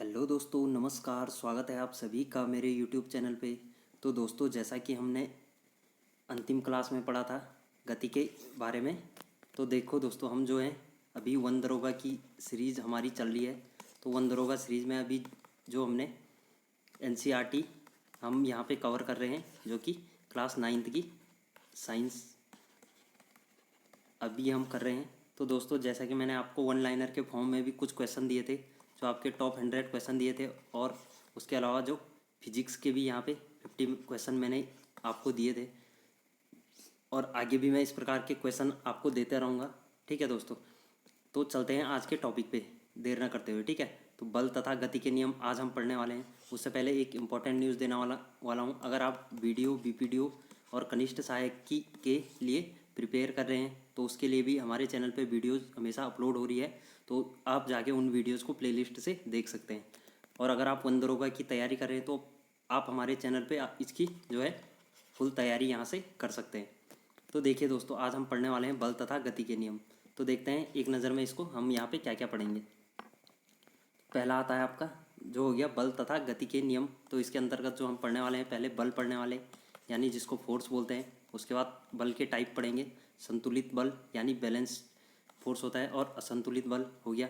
Hello दोस्तों, नमस्कार। स्वागत है आप सभी का मेरे यूट्यूब चैनल पे। तो दोस्तों, जैसा कि हमने अंतिम क्लास में पढ़ा था गति के बारे में, तो देखो दोस्तों, हम जो हैं अभी वन दरोगा की सीरीज़ हमारी चल रही है। तो वन दरोगा सीरीज़ में अभी जो हमने एनसीईआरटी हम यहाँ पे कवर कर रहे हैं, जो कि क्लास 9th की साइंस अभी हम कर रहे हैं। तो दोस्तों, जैसा कि मैंने आपको वन लाइनर के फॉर्म में भी कुछ क्वेश्चन दिए थे, जो आपके टॉप 100 क्वेश्चन दिए थे, और उसके अलावा जो फिजिक्स के भी यहाँ पे 50 क्वेश्चन मैंने आपको दिए थे, और आगे भी मैं इस प्रकार के क्वेश्चन आपको देते रहूँगा। ठीक है दोस्तों, तो चलते हैं आज के टॉपिक पे देर न करते हुए। ठीक है, तो बल तथा गति के नियम आज हम पढ़ने वाले हैं। उससे पहले एक इम्पॉर्टेंट न्यूज़ देने वाला हूँ। अगर आप वीडियो, बीपीडीओ और कनिष्ठ सहायक के लिए प्रिपेयर कर रहे हैं, तो उसके लिए भी हमारे चैनल पे वीडियोज़ हमेशा अपलोड हो रही है, तो आप जाके उन वीडियोज़ को प्लेलिस्ट से देख सकते हैं। और अगर आप वन दरोगा की तैयारी कर रहे हैं, तो आप हमारे चैनल पे इसकी जो है फुल तैयारी यहाँ से कर सकते हैं। तो देखिए दोस्तों, आज हम पढ़ने वाले हैं बल तथा गति के नियम। तो देखते हैं एक नज़र में इसको हम यहाँ पे क्या क्या पढ़ेंगे। पहला आता है आपका जो हो गया बल तथा गति के नियम। तो इसके अंतर्गत जो हम पढ़ने वाले हैं, पहले बल पढ़ने वाले यानी जिसको फोर्स बोलते हैं। उसके बाद बल के टाइप पढ़ेंगे। संतुलित बल यानी बैलेंस फोर्स होता है, और असंतुलित बल हो गया।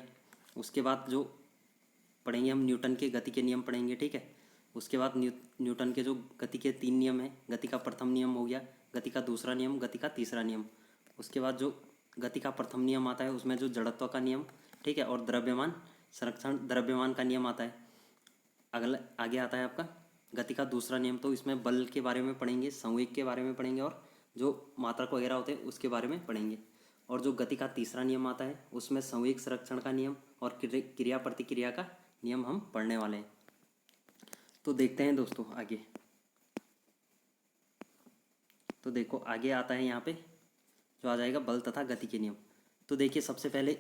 उसके बाद जो पढ़ेंगे हम न्यूटन के गति के नियम पढ़ेंगे। ठीक है, उसके बाद न्यूटन के जो गति के 3 नियम हैं। गति का प्रथम नियम हो गया, गति का दूसरा नियम, गति का तीसरा नियम। उसके बाद जो गति का प्रथम नियम आता है, उसमें जो जड़त्व का नियम, ठीक है, और द्रव्यमान संरक्षण द्रव्यमान का नियम आता है। अगला आगे आता है आपका गति का दूसरा नियम। तो इसमें बल के बारे में पढ़ेंगे, संवेग के बारे में पढ़ेंगे, और जो मात्रक वगैरह होते हैं उसके बारे में पढ़ेंगे। और जो गति का तीसरा नियम आता है, उसमें संवेग संरक्षण का नियम और क्रिया प्रतिक्रिया का नियम हम पढ़ने वाले हैं। तो देखते हैं दोस्तों आगे। तो देखो आगे आता है यहाँ पे जो आ जाएगा बल तथा गति के नियम। तो देखिए, सबसे पहले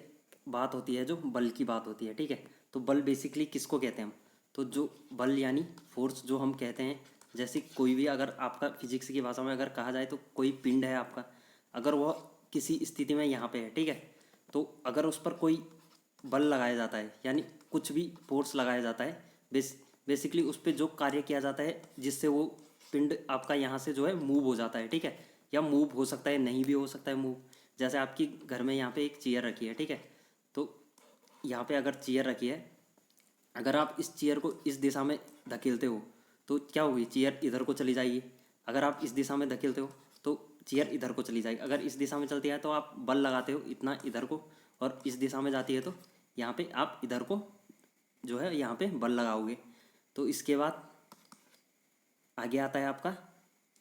बात होती है जो बल की बात होती है। ठीक है, तो बल बेसिकली किसको कहते हैं हम? तो जो बल यानी फोर्स जो हम कहते हैं, जैसे कोई भी, अगर आपका फिजिक्स की भाषा में अगर कहा जाए, तो कोई पिंड है आपका, अगर वह किसी स्थिति में यहाँ पे है, ठीक है, तो अगर उस पर कोई बल लगाया जाता है, यानी कुछ भी फोर्स लगाया जाता है, बेसिकली उस पर जो कार्य किया जाता है, जिससे वो पिंड आपका यहाँ से जो है मूव हो जाता है। ठीक है, या मूव हो सकता है, नहीं भी हो सकता है मूव। जैसे आपकी घर में यहाँ पे एक चेयर रखी है, ठीक है, तो यहाँ पे अगर चेयर रखी है, अगर आप इस चेयर को इस दिशा में धकेलते हो, तो क्या होगी? चेयर इधर को चली जाएगी। अगर आप इस दिशा में धकेलते हो, तो चेयर इधर को चली जाएगी। अगर इस दिशा में चलती है, तो आप बल लगाते हो इतना इधर को, और इस दिशा में जाती है, तो यहाँ पे आप इधर को जो है यहाँ पे बल लगाओगे। तो इसके बाद आगे आता है आपका,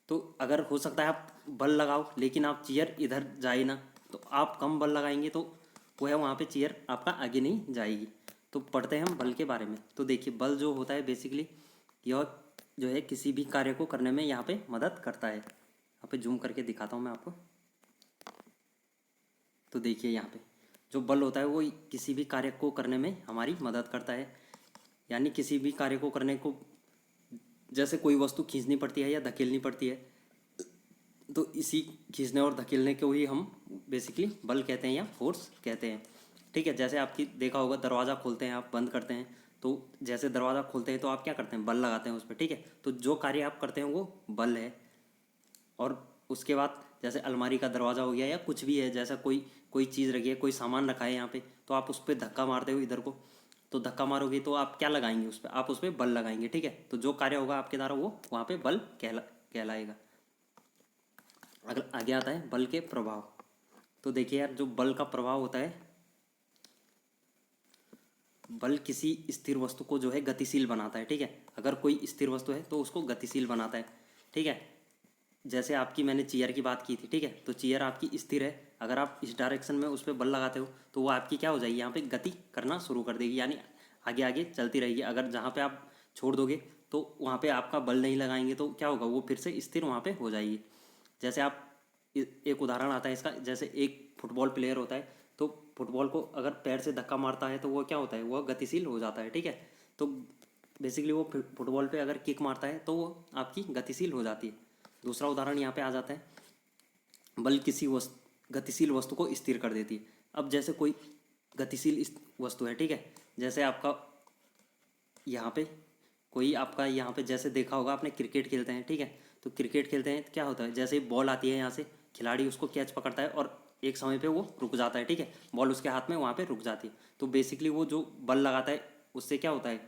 तो अगर हो सकता है आप बल लगाओ, लेकिन आप चेयर इधर जाए ना, तो आप कम बल लगाएंगे, तो वो है वहाँ पे चेयर आपका आगे नहीं जाएगी। तो पढ़ते हैं हम बल के बारे में। तो देखिए, बल जो होता है बेसिकली यह जो है किसी भी कार्य को करने में यहाँ पे मदद करता है। यहाँ पे जूम करके दिखाता हूँ मैं आपको। तो देखिए, यहाँ पे जो बल होता है वो किसी भी कार्य को करने में हमारी मदद करता है। यानी किसी भी कार्य को करने को, जैसे कोई वस्तु खींचनी पड़ती है या धकेलनी पड़ती है, तो इसी खींचने और धकेलने को ही हम बेसिकली बल कहते हैं या फोर्स कहते हैं। ठीक है, जैसे आपकी देखा होगा, दरवाज़ा खोलते हैं, आप बंद करते हैं, तो जैसे दरवाज़ा खोलते हैं तो आप क्या करते हैं? बल लगाते हैं उस पर। ठीक है, तो जो कार्य आप करते हैं वो बल है। और उसके बाद जैसे अलमारी का दरवाज़ा हो गया, या कुछ भी है, जैसा कोई कोई चीज़ रखी है, कोई सामान रखा है यहाँ पे, तो आप उस पर धक्का मारते हो इधर को, तो धक्का मारोगे तो आप क्या लगाएंगे उस पर? आप उस पर बल लगाएंगे। ठीक है, तो जो कार्य होगा आपके द्वारा वो वहाँ पे बल कहलाएगा। अगर आगे आता है बल के प्रभाव। तो देखिए यार, जो बल का प्रभाव होता है, बल किसी स्थिर वस्तु को जो है गतिशील बनाता है। ठीक है, अगर कोई स्थिर वस्तु है तो उसको गतिशील बनाता है। ठीक है, जैसे आपकी मैंने चेयर की बात की थी। ठीक है, तो चेयर आपकी स्थिर है, अगर आप इस डायरेक्शन में उस पर बल लगाते हो, तो वो आपकी क्या हो जाएगी? यहाँ पे गति करना शुरू कर देगी, यानी आगे आगे चलती रहेगी। अगर जहाँ पे आप छोड़ दोगे, तो वहाँ पे आपका बल नहीं लगाएंगे, तो क्या होगा? वो फिर से स्थिर वहाँ पे हो जाएगी। जैसे आप एक उदाहरण आता है इसका, जैसे एक फुटबॉल प्लेयर होता है, तो फुटबॉल को अगर पैर से धक्का मारता है, तो वो क्या होता है? वह गतिशील हो जाता है। ठीक है, तो बेसिकली वो फुटबॉल पे अगर किक मारता है, तो वो आपकी गतिशील हो जाती है। दूसरा उदाहरण यहाँ पे आ जाता है, बल किसी गतिशील वस्तु को स्थिर कर देती है। अब जैसे कोई गतिशील वस्तु है, ठीक है, जैसे आपका यहाँ पे कोई आपका यहाँ पे जैसे देखा होगा आपने, क्रिकेट खेलते हैं, ठीक है। तो क्रिकेट खेलते हैं तो क्या होता है, जैसे ही बॉल आती है यहाँ से, खिलाड़ी उसको कैच पकड़ता है और एक समय पे वो रुक जाता है, ठीक है। बॉल उसके हाथ में वहाँ पे रुक जाती है। तो बेसिकली वो जो बल लगाता है उससे क्या होता है,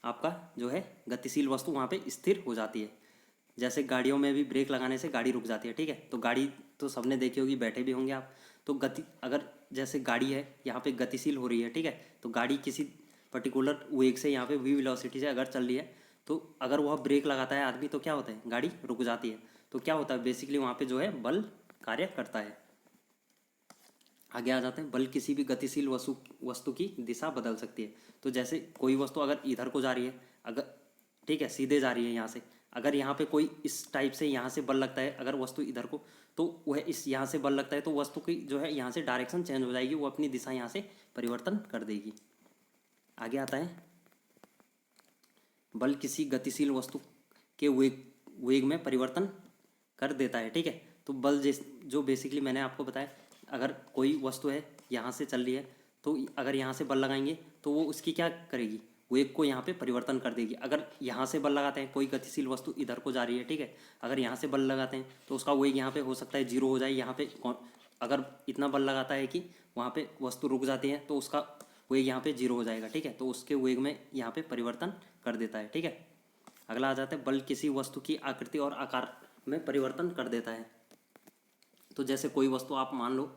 आपका जो है गतिशील वस्तु वहाँ पे स्थिर हो जाती है। जैसे गाड़ियों में भी ब्रेक लगाने से गाड़ी रुक जाती है, ठीक है। तो गाड़ी तो सबने देखी होगी, बैठे भी होंगे आप। तो गति अगर जैसे गाड़ी है यहाँ पे गतिशील हो रही है, ठीक है। तो गाड़ी किसी पर्टिकुलर वेग से यहाँ पे वी वेलोसिटी से अगर चल रही है, तो अगर वह ब्रेक लगाता है आदमी तो क्या होता है, गाड़ी रुक जाती है। तो क्या होता है बेसिकली वहाँ पे जो है बल कार्य करता है। आगे आ जाते हैं, बल किसी भी गतिशील वस्तु की दिशा बदल सकती है। तो जैसे कोई वस्तु अगर इधर को जा रही है, अगर ठीक है सीधे जा रही है यहाँ से, अगर यहाँ पे कोई इस टाइप से यहाँ से बल लगता है अगर वस्तु इधर को, तो वह इस यहाँ से बल लगता है तो वस्तु की जो है यहाँ से डायरेक्शन चेंज हो जाएगी, वो अपनी दिशा यहाँ से परिवर्तन कर देगी। आगे आता है, बल किसी गतिशील वस्तु के वेग वेग में परिवर्तन कर देता है, ठीक है। तो बल जो बेसिकली मैंने आपको बताया, अगर कोई वस्तु है यहाँ से चल रही है, तो अगर यहाँ से बल लगाएंगे तो वो उसकी क्या करेगी, वेग को यहाँ पे परिवर्तन कर देगी। अगर यहाँ से बल लगाते हैं, कोई गतिशील वस्तु इधर को जा रही है, ठीक है, अगर यहाँ से बल लगाते हैं तो उसका वेग यहाँ पे हो सकता है जीरो हो जाए। यहाँ पे अगर इतना बल लगाता है कि वहाँ पे वस्तु रुक जाती है तो उसका वेग यहाँ पे जीरो हो जाएगा, ठीक है। तो उसके वेग में यहाँ पे परिवर्तन कर देता है, ठीक है। अगला आ जाता है, बल किसी वस्तु की आकृति और आकार में परिवर्तन कर देता है। तो जैसे कोई वस्तु आप मान लो,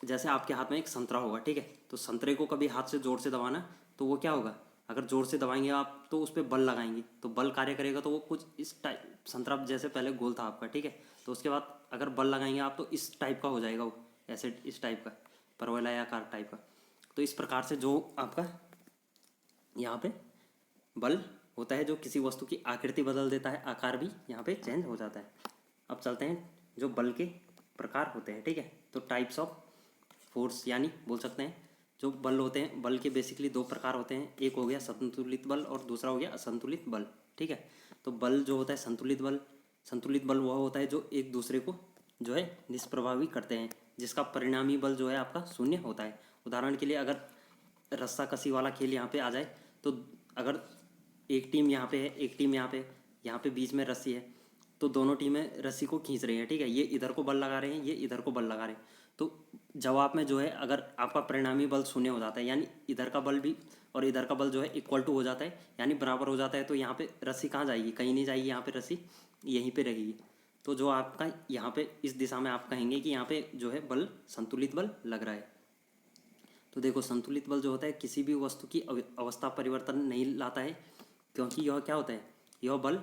जैसे आपके हाथ में एक संतरा होगा, ठीक है। तो संतरे को कभी हाथ से जोर से दबाना, तो वो क्या होगा, अगर जोर से दबाएंगे आप तो उस पर बल लगाएंगे तो बल कार्य करेगा, तो वो कुछ इस टाइप, संतरा जैसे पहले गोल था आपका, ठीक है। तो उसके बाद अगर बल लगाएंगे आप तो इस टाइप का हो जाएगा वो, ऐसे इस टाइप का, परवलयाकार टाइप का। तो इस प्रकार से जो आपका यहाँ पे बल होता है जो किसी वस्तु की आकृति बदल देता है, आकार भी यहाँ पे चेंज हो जाता है। अब चलते हैं जो बल के प्रकार होते हैं, ठीक है। तो टाइप्स ऑफ फोर्स, यानी बोल सकते हैं जो बल होते हैं, बल के बेसिकली दो प्रकार होते हैं, एक हो गया संतुलित बल और दूसरा हो गया असंतुलित बल, ठीक है। तो बल जो होता है संतुलित बल वह होता है जो एक दूसरे को जो है निष्प्रभावी करते हैं, जिसका परिणामी बल जो है आपका शून्य होता है। उदाहरण के लिए अगर रस्सा कसी वाला खेल यहाँ पे आ जाए, तो अगर एक टीम यहाँ पे है, एक टीम यहाँ पे बीच में रस्सी है, तो दोनों टीमें रस्सी को खींच रही हैं, ठीक है। ये इधर को बल लगा रहे हैं, ये इधर को बल लगा रहे हैं। तो जवाब में जो है अगर आपका परिणामी बल शून्य हो जाता है, यानी इधर का बल भी और इधर का बल जो है इक्वल टू हो जाता है, यानी बराबर हो जाता है, तो यहाँ पे रस्सी कहाँ जाएगी, कहीं नहीं जाएगी, यहाँ पे रस्सी यहीं पे रहेगी। तो जो आपका यहाँ पे इस दिशा में आप कहेंगे कि यहाँ पे जो है बल संतुलित बल लग रहा है। तो देखो, संतुलित बल जो होता है किसी भी वस्तु की अवस्था परिवर्तन नहीं लाता है, क्योंकि यह क्या होता है, यह बल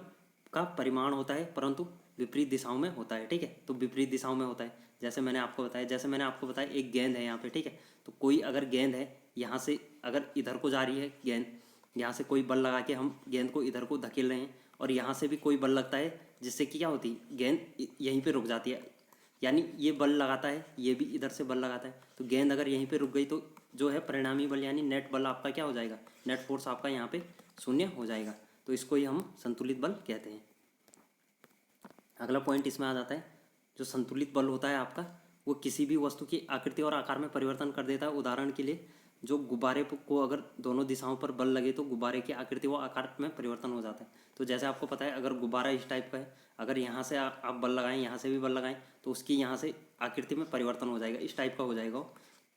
का परिमाण होता है परंतु विपरीत दिशाओं में होता है, ठीक है। तो विपरीत दिशाओं में होता है, जैसे मैंने आपको बताया एक गेंद है यहाँ पे, ठीक है। तो कोई अगर गेंद है यहाँ से, अगर इधर को जा रही है गेंद, यहाँ से कोई बल लगा के हम गेंद को इधर को धकेल रहे हैं, और यहाँ से भी कोई बल लगता है जिससे कि क्या होती है, गेंद यहीं पर रुक जाती है, यानी ये बल लगाता है, ये भी इधर से बल लगाता है। तो गेंद अगर यहीं पे रुक गई तो जो है परिणामी बल यानी नेट बल आपका क्या हो जाएगा, नेट फोर्स आपका यहाँ पे शून्य हो जाएगा। तो इसको ही हम संतुलित बल कहते हैं। अगला पॉइंट इसमें आ जाता है, जो संतुलित बल होता है आपका, वो किसी भी वस्तु की आकृति और आकार में परिवर्तन कर देता है। उदाहरण के लिए जो गुब्बारे को अगर दोनों दिशाओं पर बल लगे तो गुब्बारे की आकृति व आकार में परिवर्तन हो जाता है। तो जैसे आपको पता है, अगर गुब्बारा इस टाइप का है, अगर यहाँ से आप बल लगाएं, यहाँ से भी बल लगाएं, तो उसकी यहाँ से आकृति में परिवर्तन हो जाएगा, इस टाइप का हो जाएगा वो,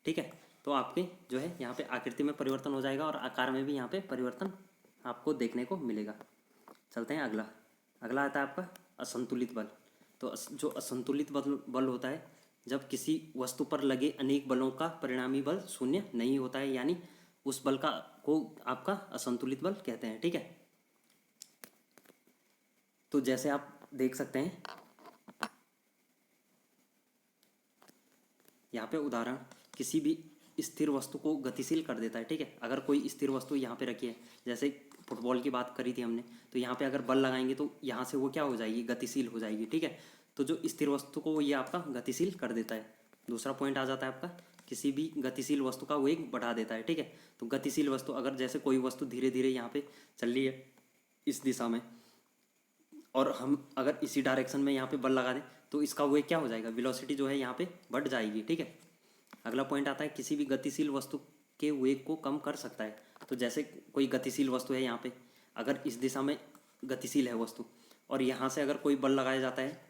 ठीक है। तो आपके जो है यहाँ पे आकृति में परिवर्तन हो जाएगा और आकार में भी यहाँ पे परिवर्तन आपको देखने को मिलेगा। चलते हैं अगला आता है आपका असंतुलित बल। तो जो असंतुलित बल होता है, जब किसी वस्तु पर लगे अनेक बलों का परिणामी बल शून्य नहीं होता है, यानी उस बल को आपका असंतुलित बल कहते हैं, ठीक है। तो जैसे आप देख सकते हैं यहाँ पे उदाहरण, किसी भी स्थिर वस्तु को गतिशील कर देता है, ठीक है। अगर कोई स्थिर वस्तु यहाँ पे रखी है, जैसे फुटबॉल की बात करी थी हमने, तो यहाँ पे अगर बल लगाएंगे तो यहाँ से वो क्या हो जाएगी, गतिशील हो जाएगी, ठीक है। तो जो स्थिर वस्तु को ये आपका गतिशील कर देता है। दूसरा पॉइंट आ जाता है आपका, किसी भी गतिशील वस्तु का वेग बढ़ा देता है, ठीक है। तो गतिशील वस्तु, अगर जैसे कोई वस्तु धीरे धीरे यहाँ पे चल रही है इस दिशा में, और हम अगर इसी डायरेक्शन में यहाँ पे बल लगा दें तो इसका वेग क्या हो जाएगा, वेलोसिटी जो है यहाँ पे बढ़ जाएगी, ठीक है। अगला पॉइंट आता है, किसी भी गतिशील वस्तु के वेग को कम कर सकता है। तो जैसे कोई गतिशील वस्तु है यहाँ पे, अगर इस दिशा में गतिशील है वस्तु और यहाँ से अगर कोई बल लगाया जाता है,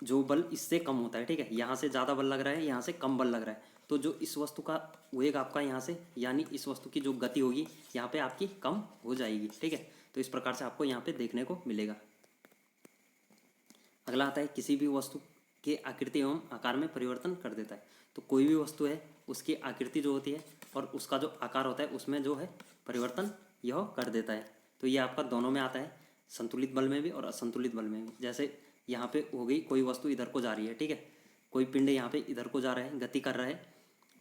जो बल इससे कम होता है, ठीक है, यहाँ से ज़्यादा बल लग रहा है, यहाँ से कम बल लग रहा है, तो जो इस वस्तु का वेग आपका यहाँ से, यानी इस वस्तु की जो गति होगी यहाँ पे आपकी कम हो जाएगी, ठीक है। तो इस प्रकार से आपको यहाँ पे देखने को मिलेगा। अगला आता है किसी भी वस्तु के आकृति एवं आकार में परिवर्तन कर देता है। तो कोई भी वस्तु है उसकी आकृति जो होती है और उसका जो आकार होता है उसमें जो है परिवर्तन यह कर देता है। तो ये आपका दोनों में आता है, संतुलित बल में भी और असंतुलित बल में भी। जैसे यहाँ पे हो गई कोई वस्तु इधर को जा रही है, ठीक है, कोई पिंड यहाँ पे इधर को जा रहा है, गति कर रहा है,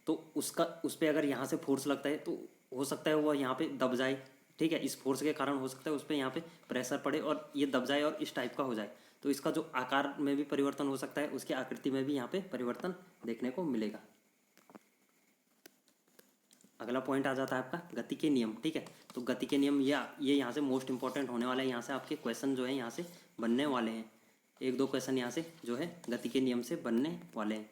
तो उसका उस पर अगर यहाँ से फोर्स लगता है तो हो सकता है वह यहाँ पे दब जाए, ठीक है, इस फोर्स के कारण हो सकता है उस पर यहाँ पे प्रेशर पड़े और ये दब जाए और इस टाइप का हो जाए। तो इसका जो आकार में भी परिवर्तन हो सकता है, उसकी आकृति में भी यहाँ पे परिवर्तन देखने को मिलेगा। अगला पॉइंट आ जाता है आपका गति के नियम, ठीक है। तो गति के नियम ये यहाँ से मोस्ट इंपॉर्टेंट होने वाला है, यहाँ से आपके क्वेश्चन जो है यहाँ से बनने वाले हैं, एक दो क्वेश्चन यहाँ से जो है गति के नियम से बनने वाले हैं।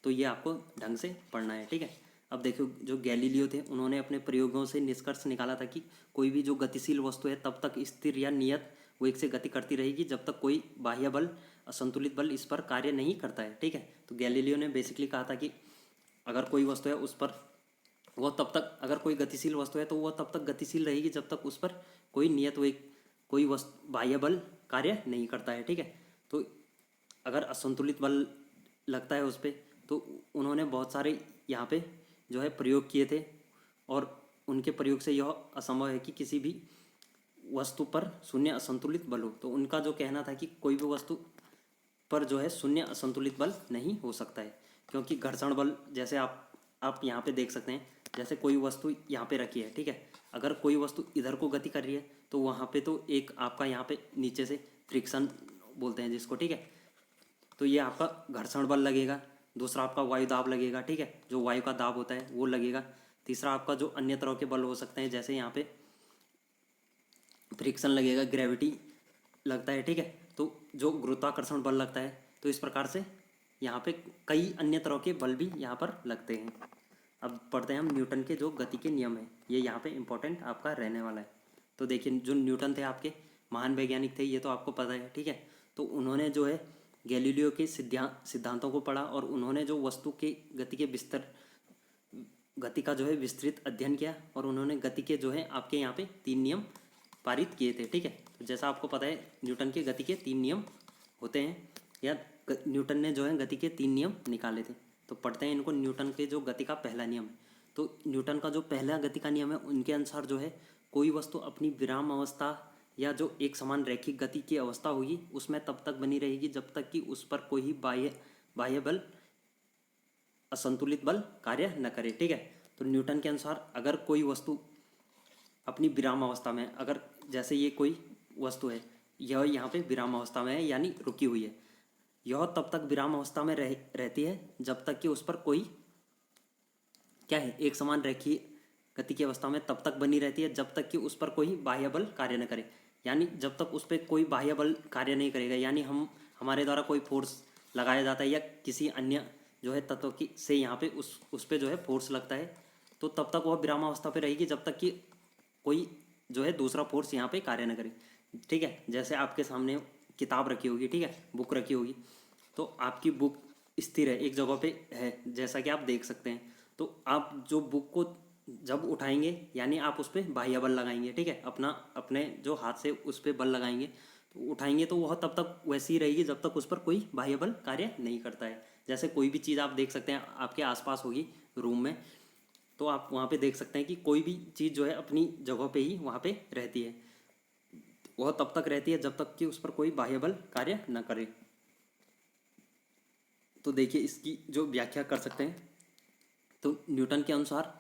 तो ये आपको ढंग से पढ़ना है, ठीक है। अब देखो जो गैलीलियो थे उन्होंने अपने प्रयोगों से निष्कर्ष निकाला था कि कोई भी जो गतिशील वस्तु है तब तक स्थिर या नियत वेग से गति करती रहेगी जब तक कोई बाह्य बल, असंतुलित बल इस पर कार्य नहीं करता है, ठीक है। तो गैलीलियो ने बेसिकली कहा था कि अगर कोई वस्तु है उस पर वो तब तक, अगर कोई गतिशील वस्तु है तो वह तब तक गतिशील रहेगी जब तक उस पर कोई नियत वेग, कोई वस्तु बाह्य बल कार्य नहीं करता है, ठीक है। तो अगर असंतुलित बल लगता है उस पर तो उन्होंने बहुत सारे यहाँ पे जो है प्रयोग किए थे और उनके प्रयोग से यह असंभव है कि किसी भी वस्तु पर शून्य असंतुलित बल हो। तो उनका जो कहना था कि कोई भी वस्तु पर जो है शून्य असंतुलित बल नहीं हो सकता है, क्योंकि घर्षण बल जैसे आप यहाँ पे देख सकते हैं, जैसे कोई वस्तु यहाँ पे रखी है, ठीक है, अगर कोई वस्तु इधर को गति कर रही है तो वहाँ पे तो एक आपका यहाँ पे नीचे से फ्रिक्शन बोलते हैं जिसको, ठीक है, तो ये आपका घर्षण बल लगेगा। दूसरा आपका वायु दाब लगेगा, ठीक है, जो वायु का दाब होता है वो लगेगा। तीसरा आपका जो अन्य तरह के बल हो सकते हैं, जैसे यहाँ पे फ्रिक्शन लगेगा, ग्रेविटी लगता है, ठीक है, तो जो गुरुत्वाकर्षण बल लगता है। तो इस प्रकार से यहाँ पे कई अन्य तरह के बल भी यहाँ पर लगते हैं। अब पढ़ते हैं हम न्यूटन के जो गति के नियम है, ये यहाँ पे इम्पोर्टेंट आपका रहने वाला है। तो देखिए जो न्यूटन थे आपके महान वैज्ञानिक थे, ये तो आपको पता है, ठीक है। तो उन्होंने जो है गैलीलियो के सिद्धांतों को पढ़ा और उन्होंने जो वस्तु के गति का जो है विस्तृत अध्ययन किया और उन्होंने गति के जो है आपके यहाँ पे 3 नियम पारित किए थे, ठीक है। तो जैसा आपको पता है न्यूटन के गति के 3 नियम होते हैं, या न्यूटन ने जो है गति के 3 नियम निकाले थे। तो पढ़ते हैं इनको। न्यूटन के जो गति का पहला नियम है, तो न्यूटन का जो पहला गति का नियम है उनके अनुसार जो है कोई वस्तु अपनी विराम अवस्था या जो एक समान रैखिक गति की अवस्था होगी उसमें तब तक बनी रहेगी जब तक कि उस पर कोई बाह्य बल, असंतुलित बल कार्य न करे, ठीक है। तो न्यूटन के अनुसार अगर कोई वस्तु अपनी विराम अवस्था में, अगर जैसे ये कोई वस्तु है, यह यहाँ पे विराम अवस्था में है यानी रुकी हुई है, यह तब तक विराम अवस्था में रहती है जब तक कि उस पर कोई क्या है, एक समान रैखिक गति की अवस्था में तब तक बनी रहती है जब तक कि उस पर कोई बाह्य बल कार्य न करे। यानी जब तक उस पर कोई बाह्य बल कार्य नहीं करेगा, यानी हमारे द्वारा कोई फोर्स लगाया जाता है या किसी अन्य जो है तत्व की से यहाँ पे उस पर जो है फोर्स लगता है, तो तब तक वह विराम अवस्था पे रहेगी जब तक कि कोई जो है दूसरा फोर्स यहाँ पे कार्य न करे, ठीक है। जैसे आपके सामने किताब रखी होगी, ठीक है, बुक रखी होगी, तो आपकी बुक स्थिर है, एक जगह पे है, जैसा कि आप देख सकते हैं। तो आप जो बुक को जब उठाएंगे यानी आप उस पर बाह्य बल लगाएंगे, ठीक है, अपने जो हाथ से उस पर बल लगाएंगे, तो उठाएंगे तो वह तब तक वैसी ही रहेगी जब तक उस पर कोई बाह्य बल कार्य नहीं करता है। जैसे कोई भी चीज़ आप देख सकते हैं आपके आसपास होगी रूम में, तो आप वहाँ पे देख सकते हैं कि कोई भी चीज़ जो है अपनी जगह पे ही वहाँ पे रहती है, वह तब तक रहती है जब तक कि उस पर कोई बाह्य बल कार्य न करे। तो देखिए इसकी जो व्याख्या कर सकते हैं, तो न्यूटन के अनुसार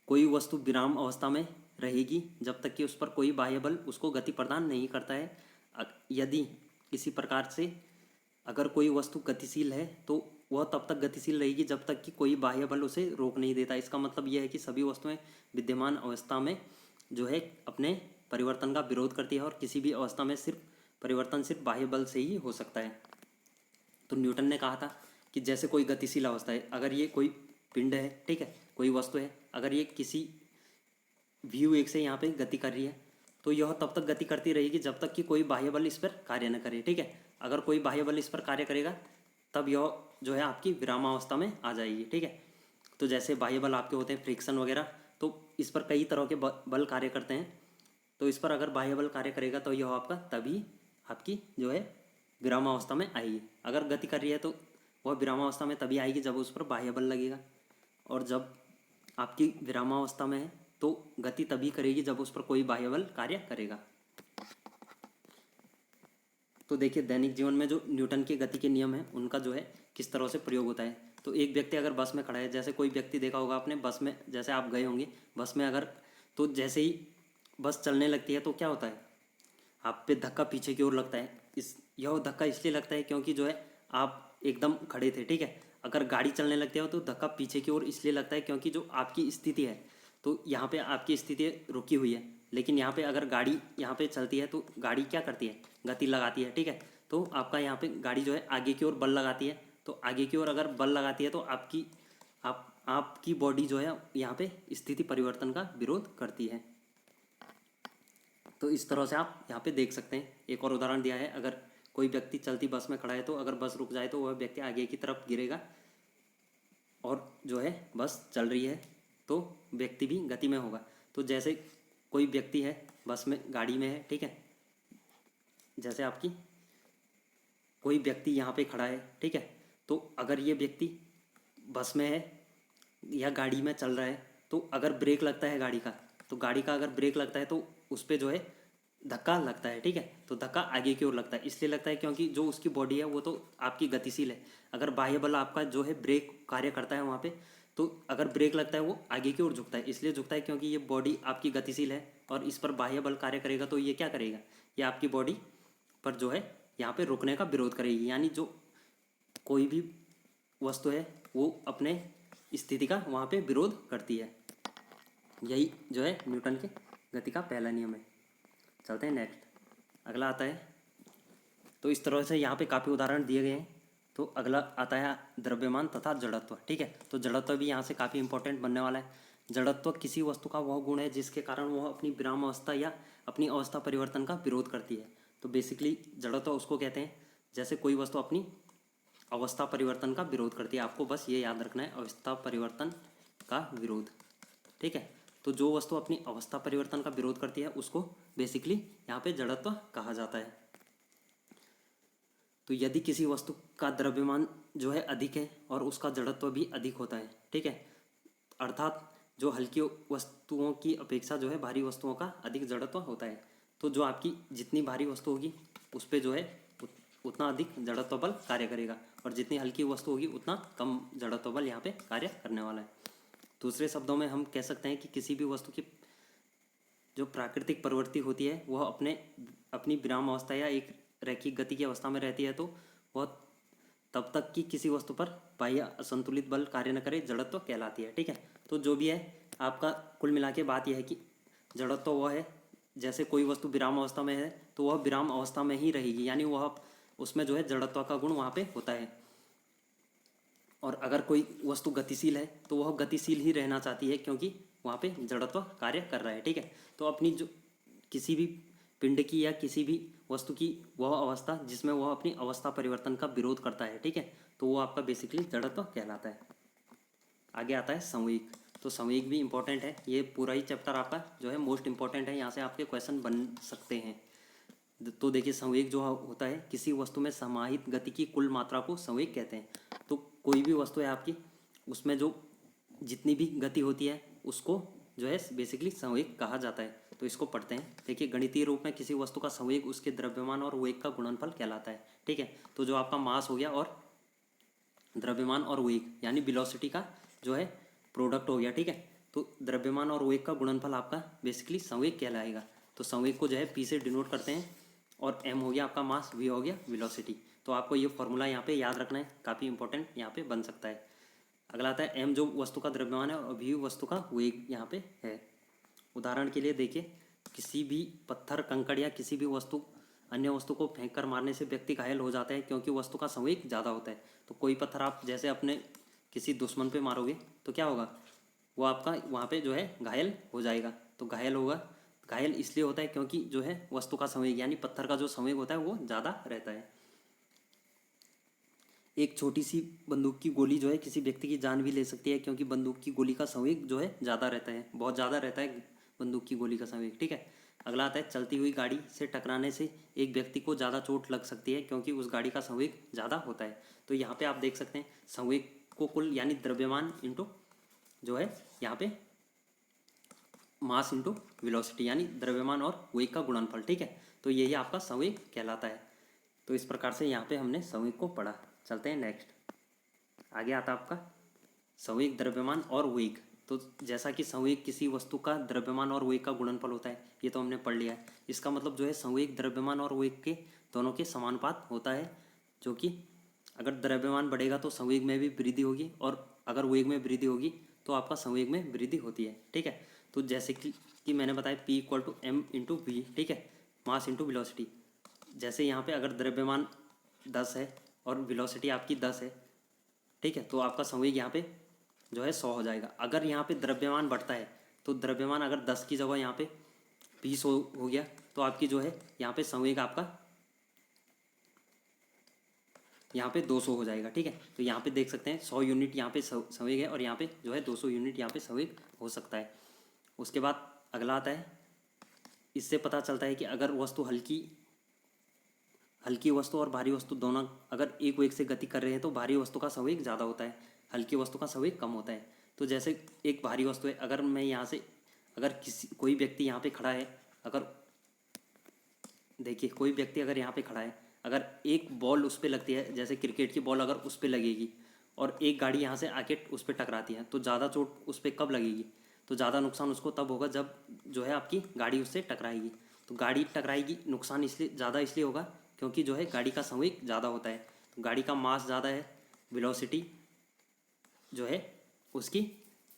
कोई वस्तु विराम अवस्था में रहेगी जब तक कि उस पर कोई बाह्य बल उसको गति प्रदान नहीं करता है। यदि किसी प्रकार से अगर कोई वस्तु गतिशील है तो वह तब तक गतिशील रहेगी जब तक कि कोई बाह्य बल उसे रोक नहीं देता। इसका मतलब यह है कि सभी वस्तुएं विद्यमान अवस्था में जो है अपने परिवर्तन का विरोध करती है और किसी भी अवस्था में परिवर्तन सिर्फ बाह्य बल से ही हो सकता है। तो न्यूटन ने कहा था कि जैसे कोई गतिशील अवस्था है, अगर ये कोई पिंड है, ठीक है, कोई वस्तु है, अगर ये किसी v1 से यहाँ पे गति कर रही है, तो यह तब तक गति करती रहेगी जब तक कि कोई बाह्य बल इस पर कार्य न करे। ठीक है, अगर कोई बाह्य बल इस पर कार्य करेगा तब यह जो है आपकी विरामावस्था में आ जाएगी। ठीक है, तो जैसे बाह्य बल आपके होते हैं फ्रिक्शन वगैरह, तो इस पर कई तरह के बल कार्य करते हैं। तो इस पर अगर बाह्य बल कार्य करेगा तो यह आपका तभी आपकी जो है विरामावस्था में आएगी। अगर गति कर रही है तो वह विरामावस्था में तभी आएगी जब उस पर बाह्य बल लगेगा, और जब आपकी विरामावस्था में है तो गति तभी करेगी जब उस पर कोई बाह्य बल कार्य करेगा। तो देखिए दैनिक जीवन में जो न्यूटन की गति के नियम हैं उनका जो है किस तरह से प्रयोग होता है। तो एक व्यक्ति अगर बस में खड़ा है, जैसे कोई व्यक्ति देखा होगा आपने बस में, जैसे आप गए होंगे बस में, अगर तो जैसे ही बस चलने लगती है तो क्या होता है, आप पे धक्का पीछे की ओर लगता है। यह धक्का इसलिए लगता है क्योंकि जो है आप एकदम खड़े थे। ठीक है, अगर गाड़ी चलने लगती है तो धक्का पीछे की ओर इसलिए लगता है क्योंकि जो आपकी स्थिति है, तो यहाँ पे आपकी स्थिति रुकी हुई है, लेकिन यहाँ पे अगर गाड़ी यहाँ पे चलती है तो गाड़ी क्या करती है, गति लगाती है। ठीक है, तो आपका यहाँ पे गाड़ी जो है आगे की ओर बल लगाती है, तो आगे की ओर अगर बल लगाती है तो आपकी बॉडी जो है यहाँ पे स्थिति परिवर्तन का विरोध करती है। तो इस तरह से आप यहाँ पे देख सकते हैं। एक और उदाहरण दिया है, अगर कोई व्यक्ति चलती बस में खड़ा है तो अगर बस रुक जाए तो वह व्यक्ति आगे की तरफ गिरेगा, और जो है बस चल रही है तो व्यक्ति भी गति में होगा। तो जैसे कोई व्यक्ति है बस में, गाड़ी में है, ठीक है, जैसे आपकी कोई व्यक्ति यहाँ पे खड़ा है, ठीक है, तो अगर ये व्यक्ति बस में है या गाड़ी में चल रहा है, तो अगर ब्रेक लगता है गाड़ी का, तो गाड़ी का अगर ब्रेक लगता है तो उस पर जो है धक्का लगता है। ठीक है, तो धक्का आगे की ओर लगता है, इसलिए लगता है क्योंकि जो उसकी बॉडी है वो तो आपकी गतिशील है। अगर बाह्य बल आपका जो है ब्रेक कार्य करता है वहाँ पे, तो अगर ब्रेक लगता है वो आगे की ओर झुकता है, इसलिए झुकता है क्योंकि ये बॉडी आपकी गतिशील है, और इस पर बाह्य बल कार्य करेगा तो ये क्या करेगा, ये आपकी बॉडी पर जो है यहाँ पे रुकने का विरोध करेगी। यानी जो कोई भी वस्तु है वो अपने स्थिति का वहाँ पे विरोध करती है। यही जो है न्यूटन के गति का पहला नियम है। चलते हैं नेक्स्ट, अगला आता है। तो इस तरह से यहाँ पे काफ़ी उदाहरण दिए गए हैं। तो अगला आता है द्रव्यमान तथा जड़त्व। ठीक है, तो जड़त्व भी यहाँ से काफ़ी इंपॉर्टेंट बनने वाला है। जड़त्व किसी वस्तु का वह गुण है जिसके कारण वह अपनी विराम अवस्था या अपनी अवस्था परिवर्तन का विरोध करती है। तो बेसिकली जड़त्व उसको कहते हैं जैसे कोई वस्तु अपनी अवस्था परिवर्तन का विरोध करती है। आपको बस ये याद रखना है, अवस्था परिवर्तन का विरोध। ठीक है, तो जो वस्तु अपनी अवस्था परिवर्तन का विरोध करती है उसको बेसिकली यहाँ पे जड़त्व कहा जाता है। तो यदि किसी वस्तु का द्रव्यमान जो है अधिक है और उसका जड़त्व भी अधिक होता है, ठीक है, अर्थात जो हल्की वस्तुओं की अपेक्षा जो है भारी वस्तुओं का अधिक जड़त्व होता है, तो जो आपकी जितनी भारी वस्तु होगी उस पर जो है उतना अधिक जड़त्व बल कार्य करेगा, और जितनी हल्की वस्तु होगी उतना कम जड़त्व बल यहाँ पे कार्य करने वाला है। दूसरे शब्दों में हम कह सकते हैं कि किसी भी वस्तु की जो प्राकृतिक प्रवृत्ति होती है वह अपनी विराम अवस्था या एक रैखिक गति की अवस्था में रहती है, तो वह तब तक कि किसी वस्तु पर बाह्य असंतुलित बल कार्य न करे जड़त्व कहलाती है। ठीक है, तो जो भी है आपका कुल मिला के बात यह है कि जड़त्व वह है जैसे कोई वस्तु विराम अवस्था में है तो वह विराम अवस्था में ही रहेगी, यानी वह उसमें जो है जड़त्व का गुण वहाँ पे होता है। और अगर कोई वस्तु गतिशील है तो वह गतिशील ही रहना चाहती है क्योंकि वहाँ पे जड़त्व कार्य कर रहा है। ठीक है, तो अपनी जो किसी भी पिंड की या किसी भी वस्तु की वह अवस्था जिसमें वह अपनी अवस्था परिवर्तन का विरोध करता है, ठीक है, तो वो आपका बेसिकली जड़त्व कहलाता है। आगे आता है संवेग। तो संवेग भी इंपॉर्टेंट है, ये पूरा ही चैप्टर आपका जो है मोस्ट इंपॉर्टेंट है, यहाँ से आपके क्वेश्चन बन सकते हैं। तो देखिए संवेग जो होता है किसी वस्तु में समाहित गति की कुल मात्रा को संवेग कहते हैं। तो कोई भी वस्तु है आपकी उसमें जो जितनी भी गति होती है उसको जो है बेसिकली संवेग कहा जाता है। तो इसको पढ़ते हैं। देखिए गणितीय रूप में किसी वस्तु का संवेग उसके द्रव्यमान और वेग का गुणनफल कहलाता है। ठीक है, तो जो आपका मास हो गया और द्रव्यमान और वेग यानी वेलोसिटी का जो है प्रोडक्ट हो गया। ठीक है, तो द्रव्यमान और वेग का गुणनफल आपका बेसिकली संवेग कहलाएगा। तो संवेग को जो है पी से डिनोट करते हैं, और एम हो गया आपका मास, वी हो गया वेलोसिटी। तो आपको ये फॉर्मूला यहाँ पे याद रखना है, काफ़ी इंपॉर्टेंट यहाँ पे बन सकता है। अगला आता है एम जो वस्तु का द्रव्यमान है और वी वस्तु का वेग यहाँ पे है। उदाहरण के लिए देखिए किसी भी पत्थर कंकड़ या किसी भी वस्तु अन्य वस्तु को फेंक कर मारने से व्यक्ति घायल हो जाता है क्योंकि वस्तु का संवेग ज़्यादा होता है। तो कोई पत्थर आप जैसे अपने किसी दुश्मन पे मारोगे तो क्या होगा, वो आपका वहाँ पे जो है घायल हो जाएगा। तो घायल होगा। घायल इसलिए होता है क्योंकि जो है वस्तु का संवेग यानी पत्थर का जो संवेग होता है वो ज़्यादा रहता है। एक छोटी सी बंदूक की गोली जो है किसी व्यक्ति की जान भी ले सकती है, क्योंकि बंदूक की गोली का संवेग जो है ज़्यादा रहता है, बहुत ज़्यादा रहता है बंदूक की गोली का संवेग। ठीक है, अगला आता है चलती हुई गाड़ी से टकराने से एक व्यक्ति को ज़्यादा चोट लग सकती है क्योंकि उस गाड़ी का संवेग ज़्यादा होता है। तो यहाँ पे आप देख सकते हैं संवेग को कुल यानी द्रव्यमान इंटू जो है यहाँ पे मास इंटू वेलोसिटी यानी द्रव्यमान और वेग का गुणनफल। ठीक है, तो यही आपका संवेग कहलाता है। तो इस प्रकार से यहाँ पे हमने संवेग को पढ़ा। चलते हैं नेक्स्ट, आगे आता आपका संवेग, द्रव्यमान और वेग। तो जैसा कि संवेग किसी वस्तु का द्रव्यमान और वेग का गुणनफल होता है, ये तो हमने पढ़ लिया है। इसका मतलब जो है संवेग द्रव्यमान और वेग के दोनों के समानुपात होता है, जो कि अगर द्रव्यमान बढ़ेगा तो संवेग में भी वृद्धि होगी और अगर वेग में वृद्धि होगी तो आपका संवेग में वृद्धि होती है। ठीक है, तो जैसे कि मैंने बताया P = m × v। ठीक है, मास इंटू वेलोसिटी। जैसे यहाँ पे अगर द्रव्यमान 10 है और वेलोसिटी आपकी 10 है, ठीक है, तो आपका संवेग यहाँ पे जो है 100 हो जाएगा। अगर यहाँ पे द्रव्यमान बढ़ता है तो द्रव्यमान अगर 10 की जगह यहाँ पे 20 हो गया तो आपकी जो है यहाँ पे संवेग आपका यहाँ पे 200 हो जाएगा। ठीक है, तो यहाँ पे देख सकते हैं 100 यूनिट यहाँ पे संवेग है और यहाँ पे जो है 200 यूनिट यहाँ पे संवेग हो सकता है। उसके बाद अगला आता है, इससे पता चलता है कि अगर वस्तु हल्की वस्तु और भारी वस्तु दोनों अगर एक वेग से गति कर रहे हैं तो भारी वस्तु का संवेग ज़्यादा होता है, हल्की वस्तु का संवेग कम होता है। तो जैसे एक भारी वस्तु है, अगर मैं यहाँ से अगर कोई व्यक्ति यहाँ पे खड़ा है, अगर देखिए कोई व्यक्ति अगर यहाँ पे खड़ा है, अगर एक बॉल उस पर लगती है, जैसे क्रिकेट की बॉल अगर उस पर लगेगी और एक गाड़ी यहाँ से आके उस पर टकराती है, तो ज़्यादा चोट उस पर कब लगेगी? तो ज़्यादा नुकसान उसको तब होगा जब जो है आपकी गाड़ी उससे टकराएगी। तो गाड़ी टकराएगी, नुकसान इसलिए ज़्यादा इसलिए होगा क्योंकि जो है गाड़ी का संवेग ज़्यादा होता है, तो गाड़ी का मास ज़्यादा है, वेलोसिटी जो है उसकी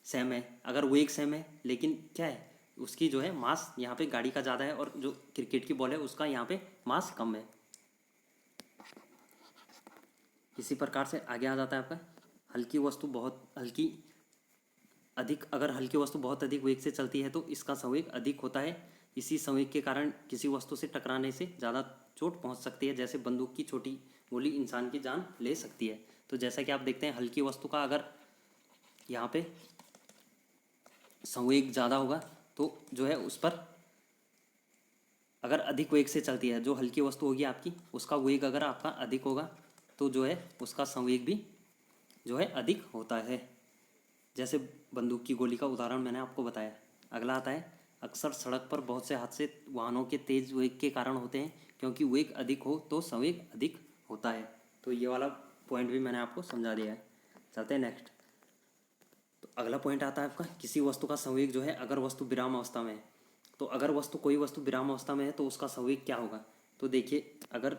सेम है। अगर वेग सेम है लेकिन क्या है उसकी जो है मास यहाँ पे गाड़ी का ज़्यादा है और जो क्रिकेट की बॉल है उसका यहाँ पे मास कम है। इसी प्रकार से आगे आ जाता है आपका हल्की वस्तु अगर हल्की वस्तु बहुत अधिक वेग से चलती है तो इसका संवेग अधिक होता है। इसी संवेग के कारण किसी वस्तु से टकराने से ज़्यादा चोट पहुंच सकती है, जैसे बंदूक की छोटी गोली इंसान की जान ले सकती है। तो जैसा कि आप देखते हैं हल्की वस्तु का अगर यहाँ पे संवेग ज़्यादा होगा तो जो है उस पर अगर अधिक वेग से चलती है, जो हल्की वस्तु होगी आपकी उसका वेग अगर आपका अधिक होगा तो जो है उसका संवेग भी जो है अधिक होता है। जैसे बंदूक की गोली का उदाहरण मैंने आपको बताया। अगला आता है, अक्सर सड़क पर बहुत से हादसे वाहनों के तेज वेग के कारण होते हैं, क्योंकि वेग अधिक हो तो संवेग अधिक होता है। तो ये वाला पॉइंट भी मैंने आपको समझा दिया है। चलते हैं नेक्स्ट। तो अगला पॉइंट आता है आपका, किसी वस्तु का संवेग जो है अगर वस्तु विराम अवस्था में है, तो अगर कोई वस्तु विराम अवस्था में है तो उसका संवेग क्या होगा? तो देखिए अगर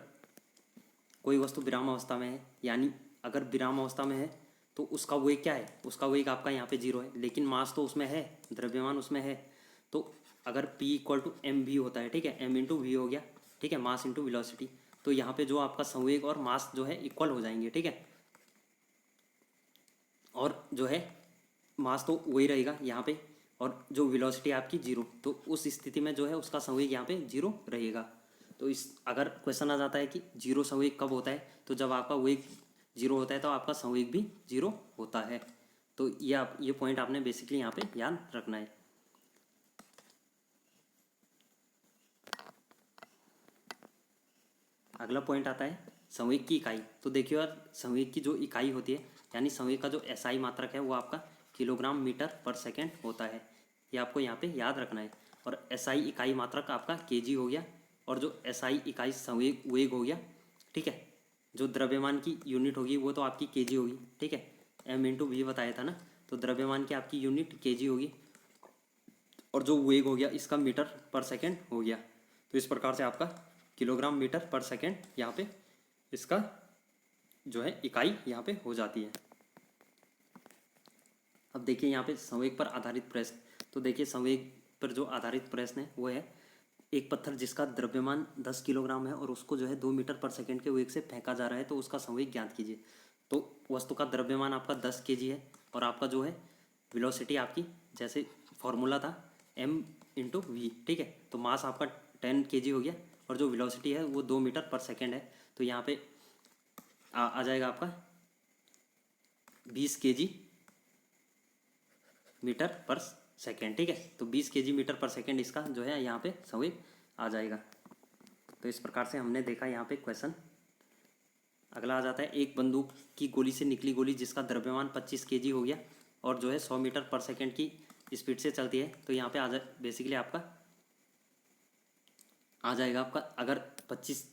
कोई वस्तु विराम अवस्था में है यानी अगर विराम अवस्था में है तो उसका वेग क्या है? उसका वेग आपका यहाँ पे 0 है, लेकिन मास तो उसमें है, द्रव्यमान उसमें है। तो अगर P = mv होता है, ठीक है, m × v हो गया, ठीक है, मास इंटू वेलोसिटी। तो यहाँ पे जो आपका संवेग और मास जो है इक्वल हो जाएंगे। ठीक है, और जो है मास तो वही रहेगा यहाँ पे और जो वेलोसिटी आपकी 0, तो उस स्थिति में जो है उसका संवेग यहाँ पे 0 रहेगा। तो इस अगर क्वेश्चन आ जाता है कि 0 संवेग कब होता है, तो जब आपका वेग 0 होता है तो आपका संवेग भी 0 होता है। तो ये पॉइंट आपने बेसिकली यहाँ पे याद रखना है। अगला पॉइंट आता है संवेग की इकाई। तो देखिए यार, संवेग की जो इकाई होती है यानी संवेग का जो SI मात्रक है वो आपका kg/s होता है। ये आपको यहाँ पे याद रखना है। और SI इकाई मात्रक आपका kg हो गया और जो SI इकाई संवेग वेग हो गया। ठीक है, जो द्रव्यमान की यूनिट होगी वो तो आपकी kg होगी। ठीक है, m × v बताया था ना, तो द्रव्यमान की आपकी यूनिट kg होगी और जो वेग हो गया इसका मीटर/सेकंड हो गया। तो इस प्रकार से आपका kg/s यहाँ पे इसका जो है इकाई यहाँ पे हो जाती है। अब देखिए यहाँ पे संवेग पर आधारित प्रश्न। तो देखिए संवेग पर जो आधारित प्रश्न है वो है, एक पत्थर जिसका द्रव्यमान 10 किलोग्राम है और उसको जो है 2 मीटर/सेकंड के वेग से फेंका जा रहा है, तो उसका संवेग ज्ञात कीजिए। तो वस्तु का द्रव्यमान आपका 10 kg है और आपका जो है वेलोसिटी आपकी जैसे फॉर्मूला था m इंटू वी, ठीक है। तो मास आपका 10 kg हो गया और जो वेलोसिटी है वो 2 मीटर पर सेकेंड है। तो यहाँ पे आ जाएगा आपका 20 kg मीटर पर सेकेंड, ठीक है। तो 20 kg मीटर पर सेकेंड इसका जो है यहाँ पे संवेग आ जाएगा। तो इस प्रकार से हमने देखा यहाँ पे क्वेश्चन। अगला आ जाता है, एक बंदूक की गोली से निकली गोली जिसका द्रव्यमान 25 kg हो गया और जो है 100 मीटर पर सेकेंड की स्पीड से चलती है। तो यहाँ पे आ जाए बेसिकली आपका आ जाएगा आपका, अगर 25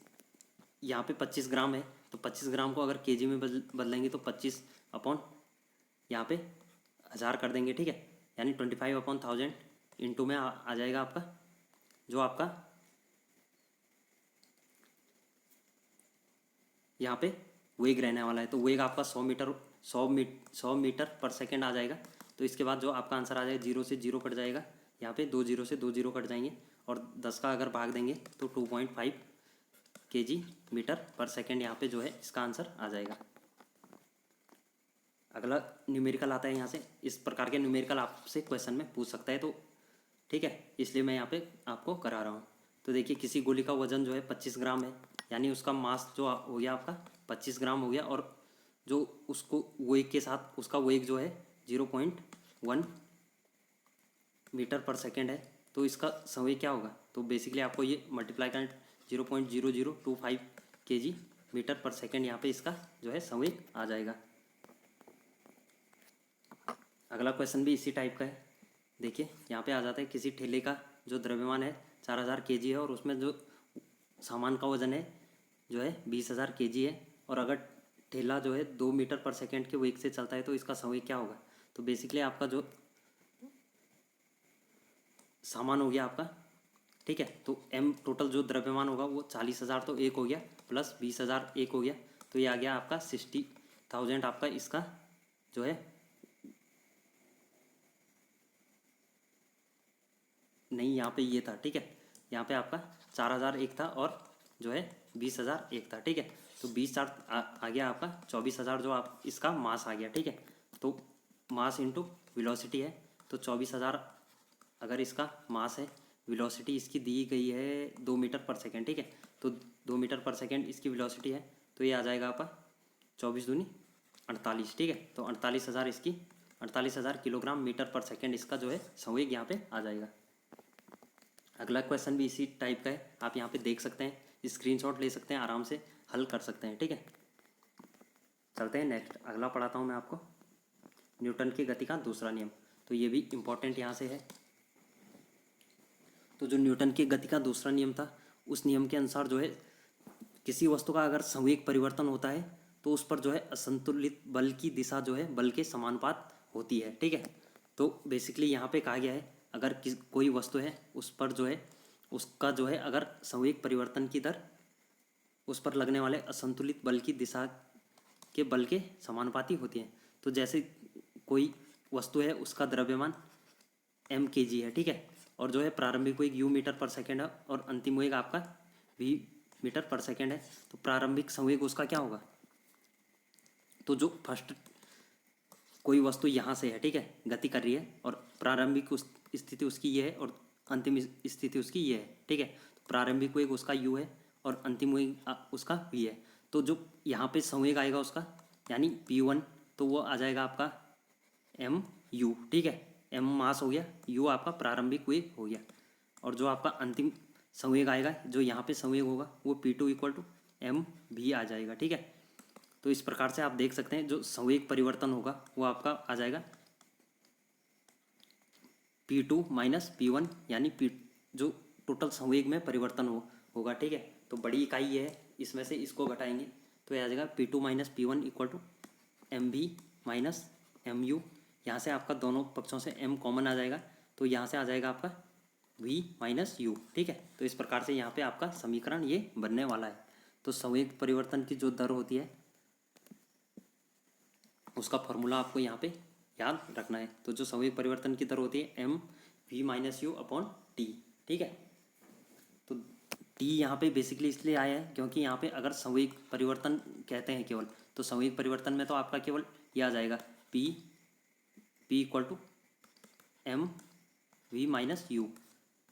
यहाँ पे 25 ग्राम है तो 25 ग्राम को अगर केजी में बदलेंगे तो 25 अपॉन यहाँ पे 1000 कर देंगे, ठीक है। यानी 25 अपॉन 1000 इंटू में आ जाएगा आपका जो आपका यहाँ पे वेग रहने वाला है। तो वेग आपका 100 मीटर पर सेकेंड आ जाएगा। तो इसके बाद जो आपका आंसर आ जाएगा 0 से 0 कट जाएगा, यहाँ पे 2 0 से 2 0 कट जाएंगे और 10 का अगर भाग देंगे तो 2.5 kg मीटर पर सेकेंड यहाँ पे जो है इसका आंसर आ जाएगा। अगला न्यूमेरिकल आता है यहाँ से। इस प्रकार के न्यूमेरिकल आपसे क्वेश्चन में पूछ सकता है, तो ठीक है, इसलिए मैं यहाँ पे आपको करा रहा हूँ। तो देखिए, किसी गोली का वजन जो है 25 ग्राम है, यानी उसका मास जो हो गया आपका 25 ग्राम हो गया और जो उसको वेग के साथ उसका वेग जो है 0.1 मीटर पर सेकेंड है। तो इसका संवेग क्या होगा? तो बेसिकली आपको ये मल्टीप्लाई करना 0.0025 kg मीटर पर सेकेंड यहाँ पे इसका जो है संवेग आ जाएगा। अगला क्वेश्चन भी इसी टाइप का है। देखिए यहाँ पे आ जाता है, किसी ठेले का जो द्रव्यमान है 4000 kg है और उसमें जो सामान का वजन है जो है 20000 kg है और अगर ठेला जो है 2 मीटर पर सेकेंड के वेग से चलता है तो इसका संवेग क्या होगा? तो बेसिकली आपका जो सामान हो गया आपका, ठीक है, तो एम टोटल जो द्रव्यमान होगा वो 40,000 तो एक हो गया प्लस 20,000 एक हो गया, तो ये आ गया आपका 60,000 आपका इसका जो है, नहीं यहाँ पे ये था, ठीक है, यहाँ पे आपका 4,000 एक था और जो है 20,000 एक था, ठीक है। तो 20,000 आ गया आपका 24,000 जो आप इसका मास आ गया, ठीक है। तो मास इंटू वेलोसिटी है, तो 24,000 अगर इसका मास है, वेलोसिटी इसकी दी गई है 2 मीटर पर सेकेंड, ठीक है। तो 2 मीटर पर सेकेंड इसकी वेलोसिटी है, तो ये आ जाएगा आपका 24 दूनी 48, ठीक है। तो 48,000 इसकी 48,000 किलोग्राम मीटर पर सेकेंड इसका जो है संवेग यहाँ पे आ जाएगा। अगला क्वेश्चन भी इसी टाइप का है, आप यहाँ पे देख सकते हैं, स्क्रीनशॉट ले सकते हैं, आराम से हल कर सकते हैं, ठीक है। चलते हैं नेक्स्ट, अगला पढ़ाता हूँ मैं आपको, न्यूटन की गति का दूसरा नियम। तो ये भी इम्पोर्टेंट यहाँ से है। तो जो न्यूटन की गति का दूसरा नियम था, उस नियम के अनुसार जो है किसी वस्तु का अगर संवेग परिवर्तन होता है तो उस पर जो है असंतुलित बल की दिशा जो है बल के समानुपात होती है, ठीक है। तो बेसिकली यहाँ पे कहा गया है, अगर कोई वस्तु है उस पर जो है उसका जो है अगर संवेग परिवर्तन की दर उस पर लगने वाले असंतुलित बल की दिशा के बल के समानुपाती होती है। तो जैसे कोई वस्तु है, उसका द्रव्यमान m kg है, ठीक है, और जो है प्रारंभिक वेग u मीटर पर सेकेंड है और अंतिम वेग आपका v मीटर पर सेकेंड है। तो प्रारंभिक संवेग उसका क्या होगा? तो जो फर्स्ट कोई वस्तु यहाँ से है, ठीक है, गति कर रही है और प्रारंभिक स्थिति उसकी ये है और अंतिम स्थिति उसकी ये है, ठीक है। तो प्रारंभिक वेग उसका u है और अंतिम वेग उसका v है। तो जो यहाँ पे संवेग आएगा उसका यानी p1, तो वो आ जाएगा आपका mu, ठीक है। m मास हो गया, u आपका प्रारंभिक वेग हो गया और जो आपका अंतिम संवेग आएगा, जो यहाँ पे संवेग होगा वो p2 इक्वल टू mv आ जाएगा, ठीक है। तो इस प्रकार से आप देख सकते हैं जो संवेग परिवर्तन होगा वो आपका आ जाएगा p2 माइनस p1, यानी p जो टोटल संवेग में परिवर्तन होगा, ठीक है। तो बड़ी इकाई ये है, इसमें से इसको घटाएंगे तो यह आ जाएगा p2 minus p1 equal to mv minus mu। यहाँ से आपका दोनों पक्षों से m कॉमन आ जाएगा, तो यहाँ से आ जाएगा आपका v माइनस u, ठीक है। तो इस प्रकार से यहाँ पे आपका समीकरण ये बनने वाला है। तो संवेग परिवर्तन की जो दर होती है उसका फॉर्मूला आपको यहाँ पे याद रखना है। तो जो संवेग परिवर्तन की दर होती है m v minus u upon T, ठीक है। तो टी यहाँ पे बेसिकली इसलिए आया है क्योंकि यहाँ पे अगर संवेग परिवर्तन कहते हैं केवल, तो संवेग परिवर्तन में तो आपका केवल ये आ जाएगा p equal to m v minus u,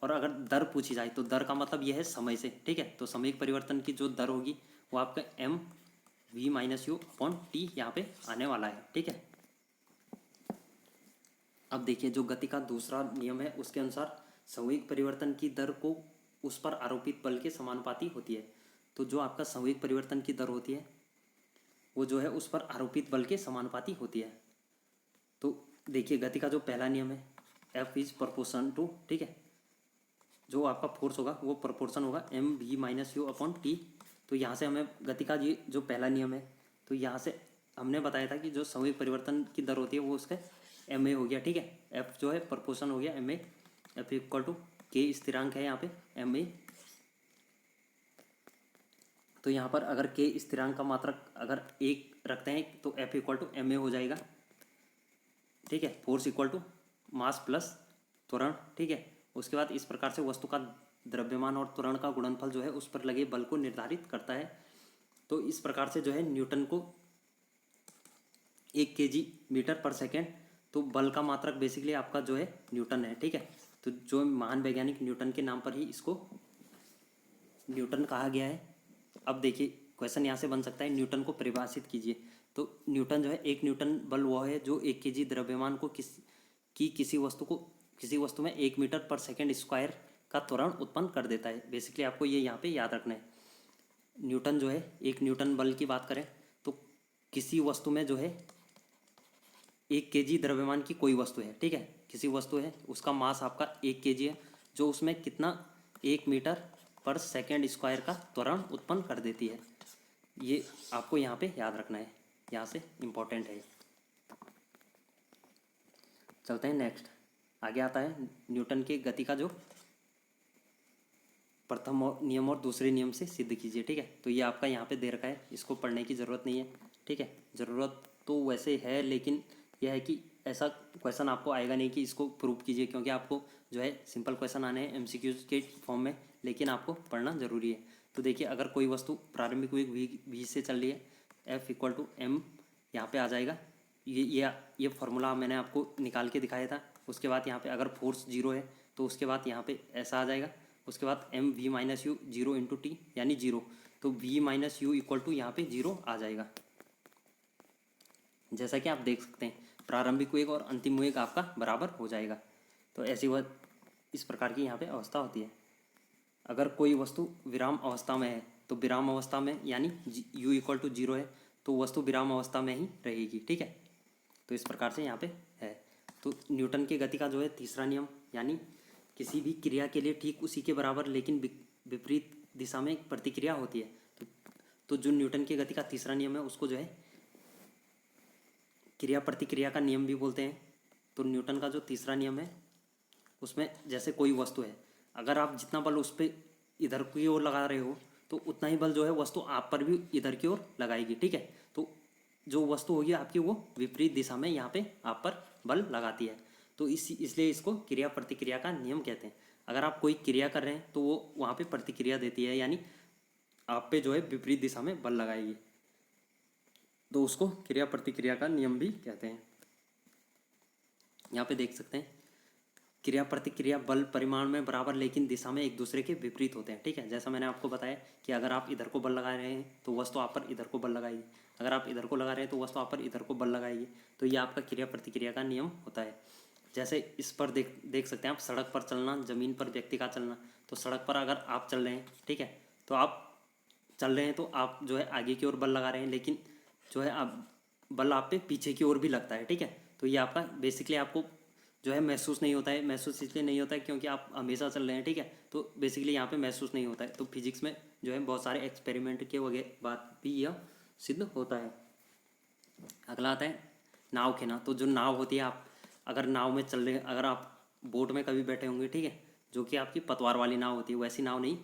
और अगर दर पूछी जाए तो दर का मतलब यह है समय से, ठीक है। तो सामयिक परिवर्तन की जो दर होगी वो आपका m v minus u upon t यहाँ पे आने वाला है, ठीक है। अब देखिए जो गति का दूसरा नियम है उसके अनुसार सामयिक परिवर्तन की दर को उस पर आरोपित बल के समानुपाती होती है। तो जो आपका सामयिक परिवर्तन की दर होती है वो जो है उस पर आरोपित बल के समानुपाती होती है। तो देखिए गति का जो पहला नियम है एफ इज प्रोपोर्शन टू, ठीक है, जो आपका फोर्स होगा वो प्रोपोर्शन होगा m v minus u upon t. तो यहाँ से हमें गति का ये जो पहला नियम है तो यहाँ से हमने बताया था कि जो सामयिक परिवर्तन की दर होती है वो उसका एम ए हो गया, ठीक है। एफ जो है प्रोपोर्शन हो गया m a, f equal to k स्थिरांक है यहाँ पे एम ए। तो यहाँ पर अगर के स्थिरांक का मात्रक अगर एक रखते हैं तो f equal to m a हो जाएगा, ठीक है। Force equal to mass plus त्वरण, ठीक है। उसके बाद इस प्रकार से वस्तु का द्रव्यमान और त्वरण का गुणनफल जो है उस पर लगे बल को निर्धारित करता है। तो इस प्रकार से जो है न्यूटन को 1 kg मीटर पर सेकेंड, तो बल का मात्रक बेसिकली आपका जो है न्यूटन है, ठीक है। तो जो महान वैज्ञानिक न्यूटन के नाम पर ही इसको न्यूटन कहा गया है। अब देखिए क्वेश्चन यहाँ से बन सकता है न्यूटन को परिभाषित कीजिए। तो न्यूटन जो है एक न्यूटन बल वह है जो 1 kg द्रव्यमान को किसी वस्तु में 1 मीटर पर सेकेंड स्क्वायर का त्वरण उत्पन्न कर देता है। बेसिकली आपको ये यहाँ पे याद रखना है। न्यूटन जो है एक न्यूटन बल की बात करें तो किसी वस्तु में जो है 1 kg द्रव्यमान की कोई वस्तु है, ठीक है, किसी वस्तु है उसका मास आपका 1 kg है, जो उसमें कितना 1 मीटर पर सेकेंड स्क्वायर का त्वरण उत्पन्न कर देती है। ये आपको यहाँ पे याद रखना है, यहाँ से इम्पोर्टेंट है। चलते हैं नेक्स्ट, आगे आता है न्यूटन के गति का जो प्रथम नियम और दूसरे नियम से सिद्ध कीजिए, ठीक है। तो ये आपका यहाँ पे दे रखा है, इसको पढ़ने की ज़रूरत नहीं है, ठीक है। ज़रूरत तो वैसे है लेकिन यह है कि ऐसा क्वेश्चन आपको आएगा नहीं कि इसको प्रूव कीजिए, क्योंकि आपको जो है सिंपल क्वेश्चन आने हैं एमसीक्यूज के फॉर्म में, लेकिन आपको पढ़ना ज़रूरी है। तो देखिए अगर कोई वस्तु प्रारंभिक वेग वी से चल रही है, एफ इक्वल टू एम यहाँ पर आ जाएगा। ये फार्मूला मैंने आपको निकाल के दिखाया था। उसके बाद यहाँ पे अगर फोर्स 0 है तो उसके बाद यहाँ पे ऐसा आ जाएगा। उसके बाद m v minus u 0 into t यानी 0, तो v minus u equal to यहाँ पे 0 आ जाएगा। जैसा कि आप देख सकते हैं प्रारंभिक वेग और अंतिम वेग आपका बराबर हो जाएगा। तो ऐसी वह इस प्रकार की यहाँ पे अवस्था होती है। अगर कोई वस्तु विराम अवस्था में है तो विराम अवस्था में यानी u इक्वल टू 0 है तो वस्तु विराम अवस्था में ही रहेगी, ठीक है। तो इस प्रकार से यहाँ पे है। तो न्यूटन की गति का जो है तीसरा नियम, यानी किसी भी क्रिया के लिए ठीक उसी के बराबर लेकिन विपरीत दिशा में एक प्रतिक्रिया होती है। तो जो न्यूटन की गति का तीसरा नियम है उसको जो है क्रिया प्रतिक्रिया का नियम भी बोलते हैं। तो न्यूटन का जो तीसरा नियम है उसमें जैसे कोई वस्तु है, अगर आप जितना बल उस पर इधर की ओर लगा रहे हो तो उतना ही बल जो है वस्तु आप पर भी इधर की ओर लगाएगी, ठीक है। तो जो वस्तु होगी आपकी वो विपरीत दिशा में यहाँ पे आप पर बल लगाती है। तो इसलिए इसको क्रिया प्रतिक्रिया का नियम कहते हैं। अगर आप कोई क्रिया कर रहे हैं तो वो वहाँ पे प्रतिक्रिया देती है, यानी आप पे जो है विपरीत दिशा में बल लगाएगी, तो उसको क्रिया प्रतिक्रिया का नियम भी कहते हैं। यहाँ पे देख सकते हैं क्रिया प्रतिक्रिया बल परिमाण में बराबर लेकिन दिशा में एक दूसरे के विपरीत होते हैं, ठीक है। जैसा मैंने आपको बताया कि अगर आप इधर को बल लगा रहे हैं तो वस्तु आप पर इधर को बल लगाएगी, अगर आप इधर को लगा रहे हैं तो वस्तु आप पर इधर को बल लगाएगी। तो ये आपका क्रिया प्रतिक्रिया का नियम होता है। जैसे इस पर देख सकते हैं आप, सड़क पर चलना, ज़मीन पर व्यक्ति का चलना। तो सड़क पर अगर आप चल रहे हैं, ठीक है, तो आप चल रहे हैं तो आप जो है आगे की ओर बल लगा रहे हैं, लेकिन जो है आप बल आप पे पीछे की ओर भी लगता है, ठीक है। तो ये आपका बेसिकली आपको जो है महसूस नहीं होता है। महसूस इसलिए नहीं होता है क्योंकि आप हमेशा चल रहे हैं, ठीक है। तो बेसिकली यहाँ पे महसूस नहीं होता है। तो फिजिक्स में जो है बहुत सारे एक्सपेरिमेंट के वगैरह बात भी यह सिद्ध होता है। अगला आता है नाव खेना। तो जो नाव होती है, आप अगर नाव में चल रहे हैं, अगर आप बोट में कभी बैठे होंगे, ठीक है, जो कि आपकी पतवार वाली नाव होती है, वैसी नाव नहीं,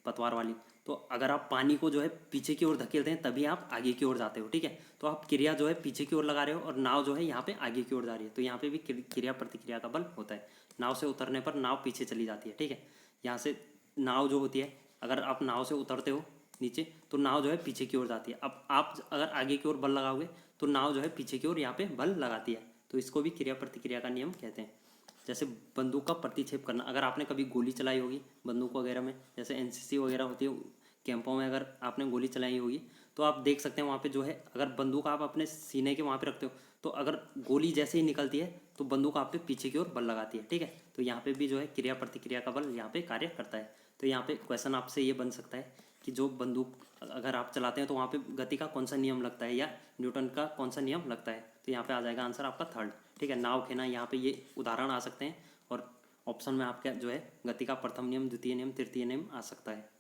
पतवार वाली। तो अगर आप पानी को जो है पीछे की ओर धकेलते हैं तभी आप आगे की ओर जाते हो, ठीक है। तो आप क्रिया जो है पीछे की ओर लगा रहे हो और नाव जो है यहाँ पे आगे की ओर जा रही है, तो यहाँ पे भी क्रिया प्रतिक्रिया का बल होता है। नाव से उतरने पर नाव पीछे चली जाती है, ठीक है। यहाँ से नाव जो होती है, अगर आप नाव से उतरते हो नीचे तो नाव जो है पीछे की ओर जाती है। अब आप अगर आगे की ओर बल लगाओगे तो नाव जो है पीछे की ओर यहाँ पे बल लगाती है। तो इसको भी क्रिया प्रतिक्रिया का नियम कहते हैं। जैसे बंदूक का प्रतिक्षेप करना, अगर आपने कभी गोली चलाई होगी बंदूक वगैरह में, जैसे एनसीसी वगैरह होती है कैंपों में, अगर आपने गोली चलाई होगी तो आप देख सकते हैं वहाँ पे जो है, अगर बंदूक आप अपने सीने के वहाँ पे रखते हो तो अगर गोली जैसे ही निकलती है तो बंदूक आप पे पीछे की ओर बल लगाती है, ठीक है। तो यहाँ पे भी जो है क्रिया प्रतिक्रिया का बल यहाँ पे कार्य करता है। तो यहाँ पे क्वेश्चन आपसे ये बन सकता है कि जो बंदूक अगर आप चलाते हैं तो वहाँ पे गति का कौन सा नियम लगता है या न्यूटन का कौन सा नियम लगता है। तो यहाँ पे आ जाएगा आंसर आपका थर्ड, ठीक है। नाव खेना, यहाँ पे ये उदाहरण आ सकते हैं और ऑप्शन में आपका जो है गति का प्रथम नियम, द्वितीय नियम, तृतीय नियम आ सकता है।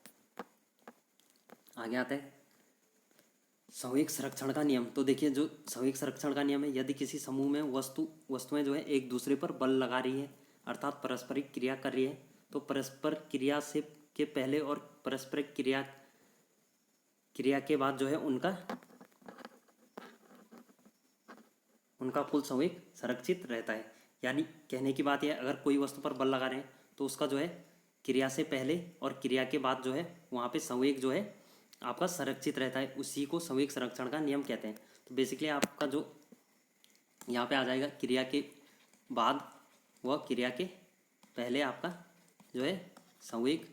आगे आते हैं संवेग संरक्षण का नियम। तो देखिए जो संवेग संरक्षण का नियम है, यदि किसी समूह में वस्तुएं जो है एक दूसरे पर बल लगा रही है अर्थात पारस्परिक क्रिया कर रही है, तो परस्पर क्रिया से के पहले और पारस्परिक क्रिया के बाद जो है उनका कुल संवेग संरक्षित रहता है। यानी कहने की बात यह, अगर कोई वस्तु पर बल लगा रहे हैं तो उसका जो है क्रिया से पहले और क्रिया के बाद जो है वहाँ पे संवेग जो है आपका संरक्षित रहता है, उसी को संवेग संरक्षण का नियम कहते हैं। तो बेसिकली आपका जो यहाँ पे आ जाएगा क्रिया के बाद व क्रिया के पहले आपका जो है संवेग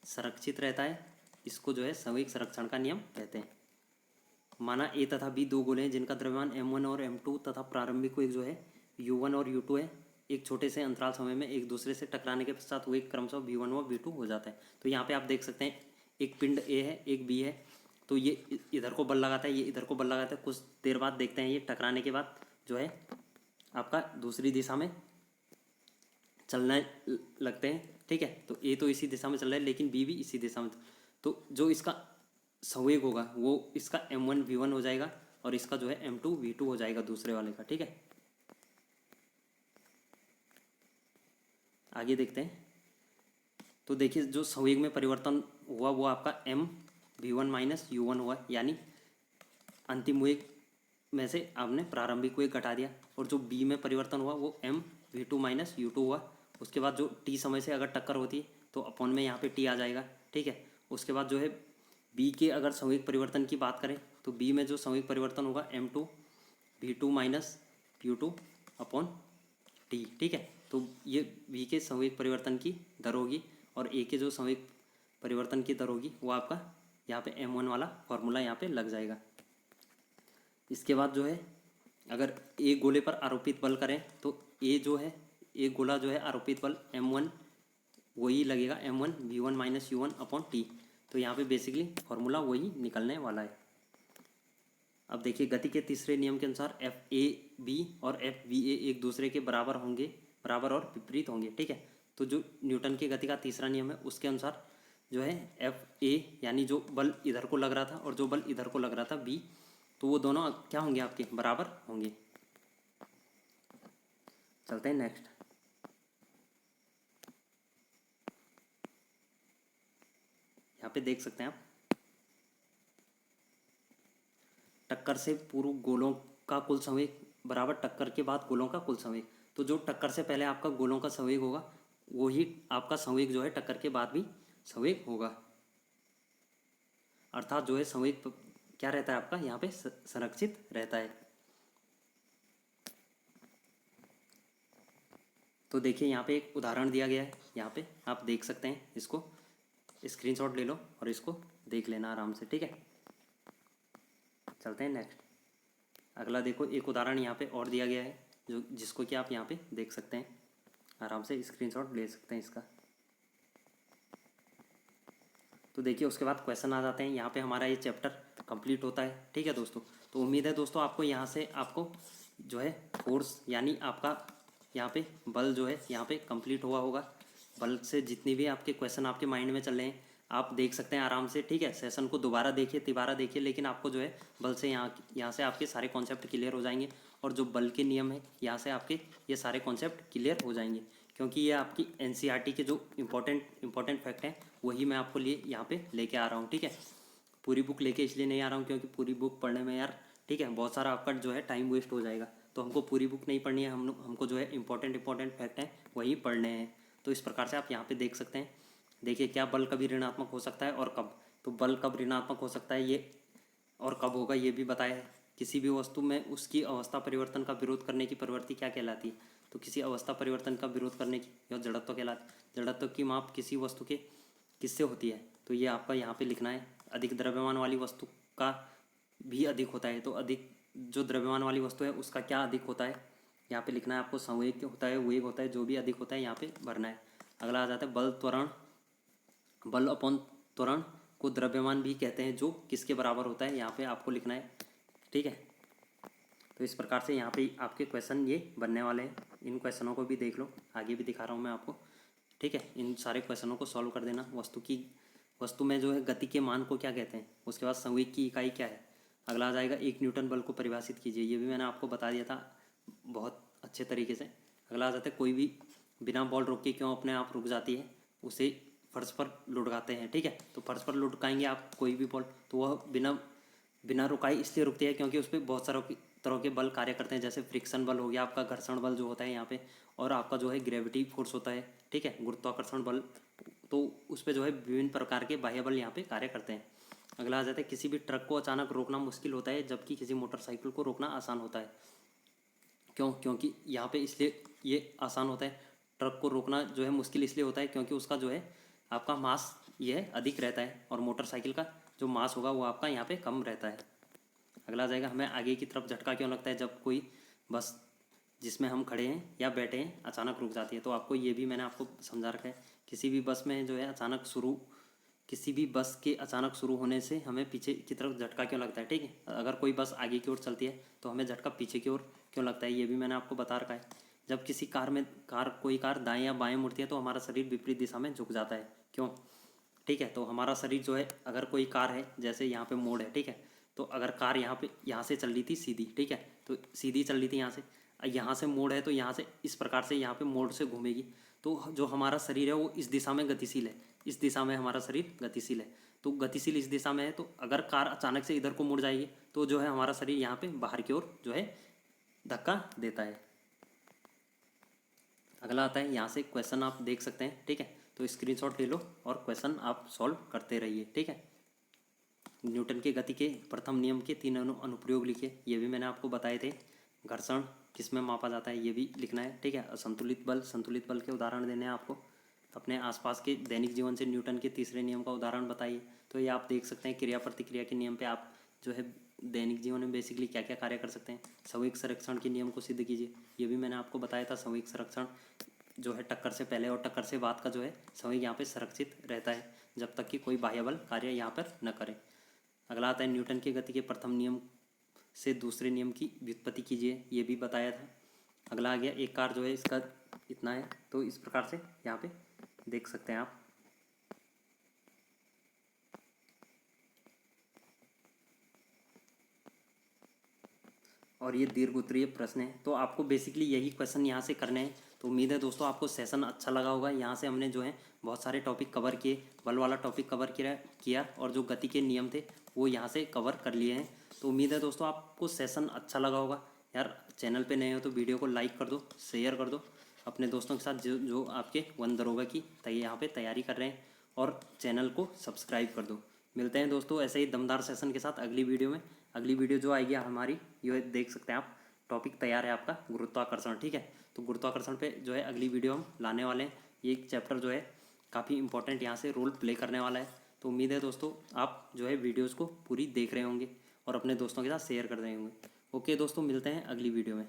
संरक्षित रहता है, इसको जो है संवेग संरक्षण का नियम कहते हैं। माना ए तथा बी दो गोले हैं जिनका द्रव्यमान m1 और m2 तथा प्रारंभिक वेग जो है u1 और u2 है। एक छोटे से अंतराल समय में एक दूसरे से टकराने के पश्चात वेग क्रमशः v1 व v2 हो जाता है। तो यहाँ पे आप देख सकते हैं एक पिंड ए है, एक बी है, तो ये इधर को बल लगाता है, ये इधर को बल लगाता है। कुछ देर बाद देखते हैं ये टकराने के बाद जो है आपका दूसरी दिशा में चलने लगते हैं, ठीक है। तो ए तो इसी दिशा में चल रहा है लेकिन बी भी इसी दिशा में, तो जो इसका संवेग होगा वो इसका m1 v1 हो जाएगा और इसका जो है m2 v2 हो जाएगा दूसरे वाले का, ठीक है। आगे देखते हैं। तो देखिए जो संवेग में परिवर्तन हुआ वो आपका m v1 माइनस u1 हुआ, यानी अंतिम वेग में से आपने प्रारंभिक वेग घटा दिया। और जो b में परिवर्तन हुआ वो m v2 माइनस u2 हुआ। उसके बाद जो t समय से अगर टक्कर होती है तो अपॉन में यहाँ पे t आ जाएगा, ठीक है। उसके बाद जो है b के अगर संवेग परिवर्तन की बात करें तो b में जो संवेग परिवर्तन होगा m2 v2 minus u2 upon t, ठीक है। तो ये v के संवेग परिवर्तन की दर होगी और a के जो संवेग परिवर्तन की दर होगी वो आपका यहाँ पे m1 वाला फॉर्मूला यहाँ पे लग जाएगा। इसके बाद जो है अगर एक गोले पर आरोपित बल करें तो ए जो है एक गोला जो है आरोपित बल m1 वही लगेगा m1 v1 minus u1 upon t. तो यहाँ पे बेसिकली फॉर्मूला वही निकलने वाला है। अब देखिए गति के तीसरे नियम के अनुसार एफ ए बी और एफ वी ए एक दूसरे के बराबर होंगे, बराबर और विपरीत होंगे, ठीक है। तो जो न्यूटन की गति का तीसरा नियम है उसके अनुसार जो है एफ ए यानी जो बल इधर को लग रहा था और जो बल इधर को लग रहा था बी, तो वो दोनों क्या होंगे आपके बराबर होंगे। चलते हैं नेक्स्ट। यहाँ पे देख सकते हैं आप टक्कर से पूर्व गोलों का कुल संवेग बराबर टक्कर के बाद गोलों का कुल संवेग। तो जो टक्कर से पहले आपका गोलों का संवेग होगा वही आपका संवेग जो है टक्कर के बाद भी संवेग होगा, अर्थात जो है संवेग क्या रहता है आपका यहाँ पे संरक्षित रहता है। तो देखिए यहाँ पे एक उदाहरण दिया गया है, यहाँ पे आप देख सकते हैं, इसको स्क्रीनशॉट ले लो और इसको देख लेना आराम से, ठीक है। चलते हैं नेक्स्ट। अगला देखो एक उदाहरण यहाँ पे और दिया गया है जो जिसको कि आप यहाँ पे देख सकते हैं, आराम से स्क्रीनशॉट ले सकते हैं इसका। तो देखिए उसके बाद क्वेश्चन आ जाते हैं। यहाँ पे हमारा ये चैप्टर कंप्लीट होता है, ठीक है दोस्तों। तो उम्मीद है दोस्तों आपको यहाँ से आपको जो है फोर्स यानी आपका यहाँ पे बल जो है यहाँ पे कंप्लीट हुआ होगा। बल से जितनी भी आपके क्वेश्चन आपके माइंड में चल रहे हैं आप देख सकते हैं आराम से, ठीक है। सेशन को दोबारा देखिए, तिबारा देखिए, लेकिन आपको जो है बल से यहाँ से आपके सारे कॉन्सेप्ट क्लियर हो जाएंगे और जो बल के नियम है यहाँ से आपके ये सारे कॉन्सेप्ट क्लियर हो जाएंगे, क्योंकि ये आपकी एनसीईआरटी के जो इंपॉर्टेंट फैक्ट हैं वही मैं आपको लिए यहाँ पे लेके आ रहा हूँ, ठीक है। पूरी बुक लेके इसलिए नहीं आ रहा हूँ क्योंकि पूरी बुक पढ़ने में यार, ठीक है, बहुत सारा आपका जो है टाइम वेस्ट हो जाएगा। तो हमको पूरी बुक नहीं पढ़नी है, हमको जो है इंपॉर्टेंट फैक्ट हैं वही पढ़ने हैं। तो इस प्रकार से आप यहाँ पे देख सकते हैं। देखिए क्या बल कभी ऋणात्मक हो सकता है और कब। तो बल कब ऋणात्मक हो सकता है ये और कब होगा ये भी बताया है। किसी भी वस्तु में उसकी अवस्था परिवर्तन का विरोध करने की प्रवृत्ति क्या कहलाती है। तो किसी अवस्था परिवर्तन का विरोध करने की यह जड़त्व कहलाती। जड़त्व की माप किसी वस्तु के किससे होती है, तो ये आपका यहाँ पे लिखना है। अधिक द्रव्यमान वाली वस्तु का भी अधिक होता है, तो अधिक जो द्रव्यमान वाली वस्तु है उसका क्या अधिक होता है, यहाँ पे लिखना है आपको। संवेग होता है, वेग होता है, जो भी अधिक होता है यहाँ पे भरना है। अगला आ जाता है बल त्वरण। बल अपॉन त्वरण को द्रव्यमान भी कहते हैं, जो किसके बराबर होता है, यहाँ पे आपको लिखना है। ठीक है, तो इस प्रकार से यहाँ पे आपके क्वेश्चन ये बनने वाले हैं। इन क्वेश्चनों को भी देख लो, आगे भी दिखा रहा हूँ मैं आपको। ठीक है, इन सारे क्वेश्चनों को सॉल्व कर देना। वस्तु में जो है गति के मान को क्या कहते हैं, उसके बाद संवेग की इकाई क्या है। अगला आ जाएगा 1 न्यूटन बल को परिभाषित कीजिए, ये भी मैंने आपको बता दिया था बहुत अच्छे तरीके से। अगला आ जाता है कोई भी बिना बॉल रोके क्यों अपने आप रुक जाती है, उसे फर्श पर लुढ़काते हैं। ठीक है, तो फर्श पर लुढ़काएंगे आप कोई भी बॉल, तो वह बिना रुकाई इसलिए रुकती है क्योंकि उस पर बहुत तरह के बल कार्य करते हैं, जैसे फ्रिक्शन बल हो गया, आपका घर्षण बल जो होता है यहाँ पे, और आपका जो है ग्रेविटी फोर्स होता है। ठीक है, गुरुत्वाकर्षण बल, तो उस पर जो है विभिन्न प्रकार के बाह्य बल यहाँ पे कार्य करते हैं। अगला आ जाता है किसी भी ट्रक को अचानक रोकना मुश्किल होता है, जबकि किसी मोटरसाइकिल को रोकना आसान होता है। क्यों? क्योंकि यहाँ पे इसलिए ये आसान होता है, ट्रक को रोकना जो है मुश्किल इसलिए होता है क्योंकि उसका जो है आपका मास ये है अधिक रहता है, और मोटरसाइकिल का जो मास होगा वो आपका यहाँ पे कम रहता है। अगला आ जाएगा हमें आगे की तरफ झटका क्यों लगता है जब कोई बस जिसमें हम खड़े हैं या बैठे हैं अचानक रुक जाती है। तो आपको ये भी मैंने आपको समझा रखा है। किसी भी बस के अचानक शुरू होने से हमें पीछे की तरफ झटका क्यों लगता है। ठीक है, अगर कोई बस आगे की ओर चलती है तो हमें झटका पीछे की ओर क्यों लगता है, ये भी मैंने आपको बता रखा है। जब किसी कोई कार दाएं या बाएं मुड़ती है तो हमारा शरीर विपरीत दिशा में झुक जाता है। क्यों? ठीक है, तो हमारा शरीर जो है, अगर कोई कार है, जैसे यहाँ पे मोड़ है, ठीक है, तो अगर कार यहाँ से चल रही थी सीधी, ठीक है, तो सीधी चल रही थी यहाँ से मोड़ है, तो यहाँ से इस प्रकार से यहाँ पे मोड़ से घूमेगी, तो जो हमारा शरीर है वो इस दिशा में गतिशील है, इस दिशा में हमारा शरीर गतिशील है। तो गतिशील इस दिशा में है, तो अगर कार अचानक से इधर को मुड़ जाएगी तो जो है हमारा शरीर यहाँ पे बाहर की ओर जो है धक्का देता है। अगला आता है, यहाँ से क्वेश्चन आप देख सकते हैं। ठीक है, तो स्क्रीनशॉट ले लो और क्वेश्चन आप सॉल्व करते रहिए। ठीक है, न्यूटन के गति के प्रथम नियम के 3 अनुप्रयोग लिखिए, ये भी मैंने आपको बताए थे। घर्षण किस में मापा जाता है ये भी लिखना है। ठीक है, संतुलित बल के उदाहरण देने हैं आपको। अपने आसपास के दैनिक जीवन से न्यूटन के तीसरे नियम का उदाहरण बताइए। तो ये आप देख सकते हैं, क्रिया प्रतिक्रिया के नियम पे आप जो है दैनिक जीवन में बेसिकली क्या क्या कार्य कर सकते हैं। संवेग संरक्षण के नियम को सिद्ध कीजिए, ये भी मैंने आपको बताया था। संवेग संरक्षण जो है टक्कर से पहले और टक्कर से बाद का जो है संवेग यहाँ पे संरक्षित रहता है, जब तक कि कोई बाह्य बल कार्य यहाँ पर न करे। अगला आता है न्यूटन के गति के प्रथम नियम से दूसरे नियम की व्युत्पत्ति कीजिए, ये भी बताया था। अगला आ गया, एक कार जो है इसका इतना है, तो इस प्रकार से यहाँ पे देख सकते हैं आप। और ये दीर्घ उत्तरीय प्रश्न है, तो आपको बेसिकली यही क्वेश्चन यहाँ से करने हैं। तो उम्मीद है दोस्तों आपको सेशन अच्छा लगा होगा। यहाँ से हमने जो है बहुत सारे टॉपिक कवर किए, बल वाला टॉपिक कवर किया और जो गति के नियम थे वो यहाँ से कवर कर लिए हैं। तो उम्मीद है दोस्तों आपको सेशन अच्छा लगा होगा। यार चैनल पे नए हो तो वीडियो को लाइक कर दो, शेयर कर दो अपने दोस्तों के साथ जो आपके वन दरोगा की यहाँ पे तैयारी कर रहे हैं, और चैनल को सब्सक्राइब कर दो। मिलते हैं दोस्तों ऐसे ही दमदार सेशन के साथ अगली वीडियो में। अगली वीडियो जो आएगी हमारी, ये देख सकते हैं आप, टॉपिक तैयार है आपका गुरुत्वाकर्षण। ठीक है, तो गुरुत्वाकर्षण पे जो है अगली वीडियो हम लाने वाले हैं। ये एक चैप्टर जो है काफ़ी इंपॉर्टेंट यहाँ से रोल प्ले करने वाला है। तो उम्मीद है दोस्तों आप जो है वीडियोज़ को पूरी देख रहे होंगे और अपने दोस्तों के साथ शेयर कर रहे होंगे। ओके दोस्तों, मिलते हैं अगली वीडियो में।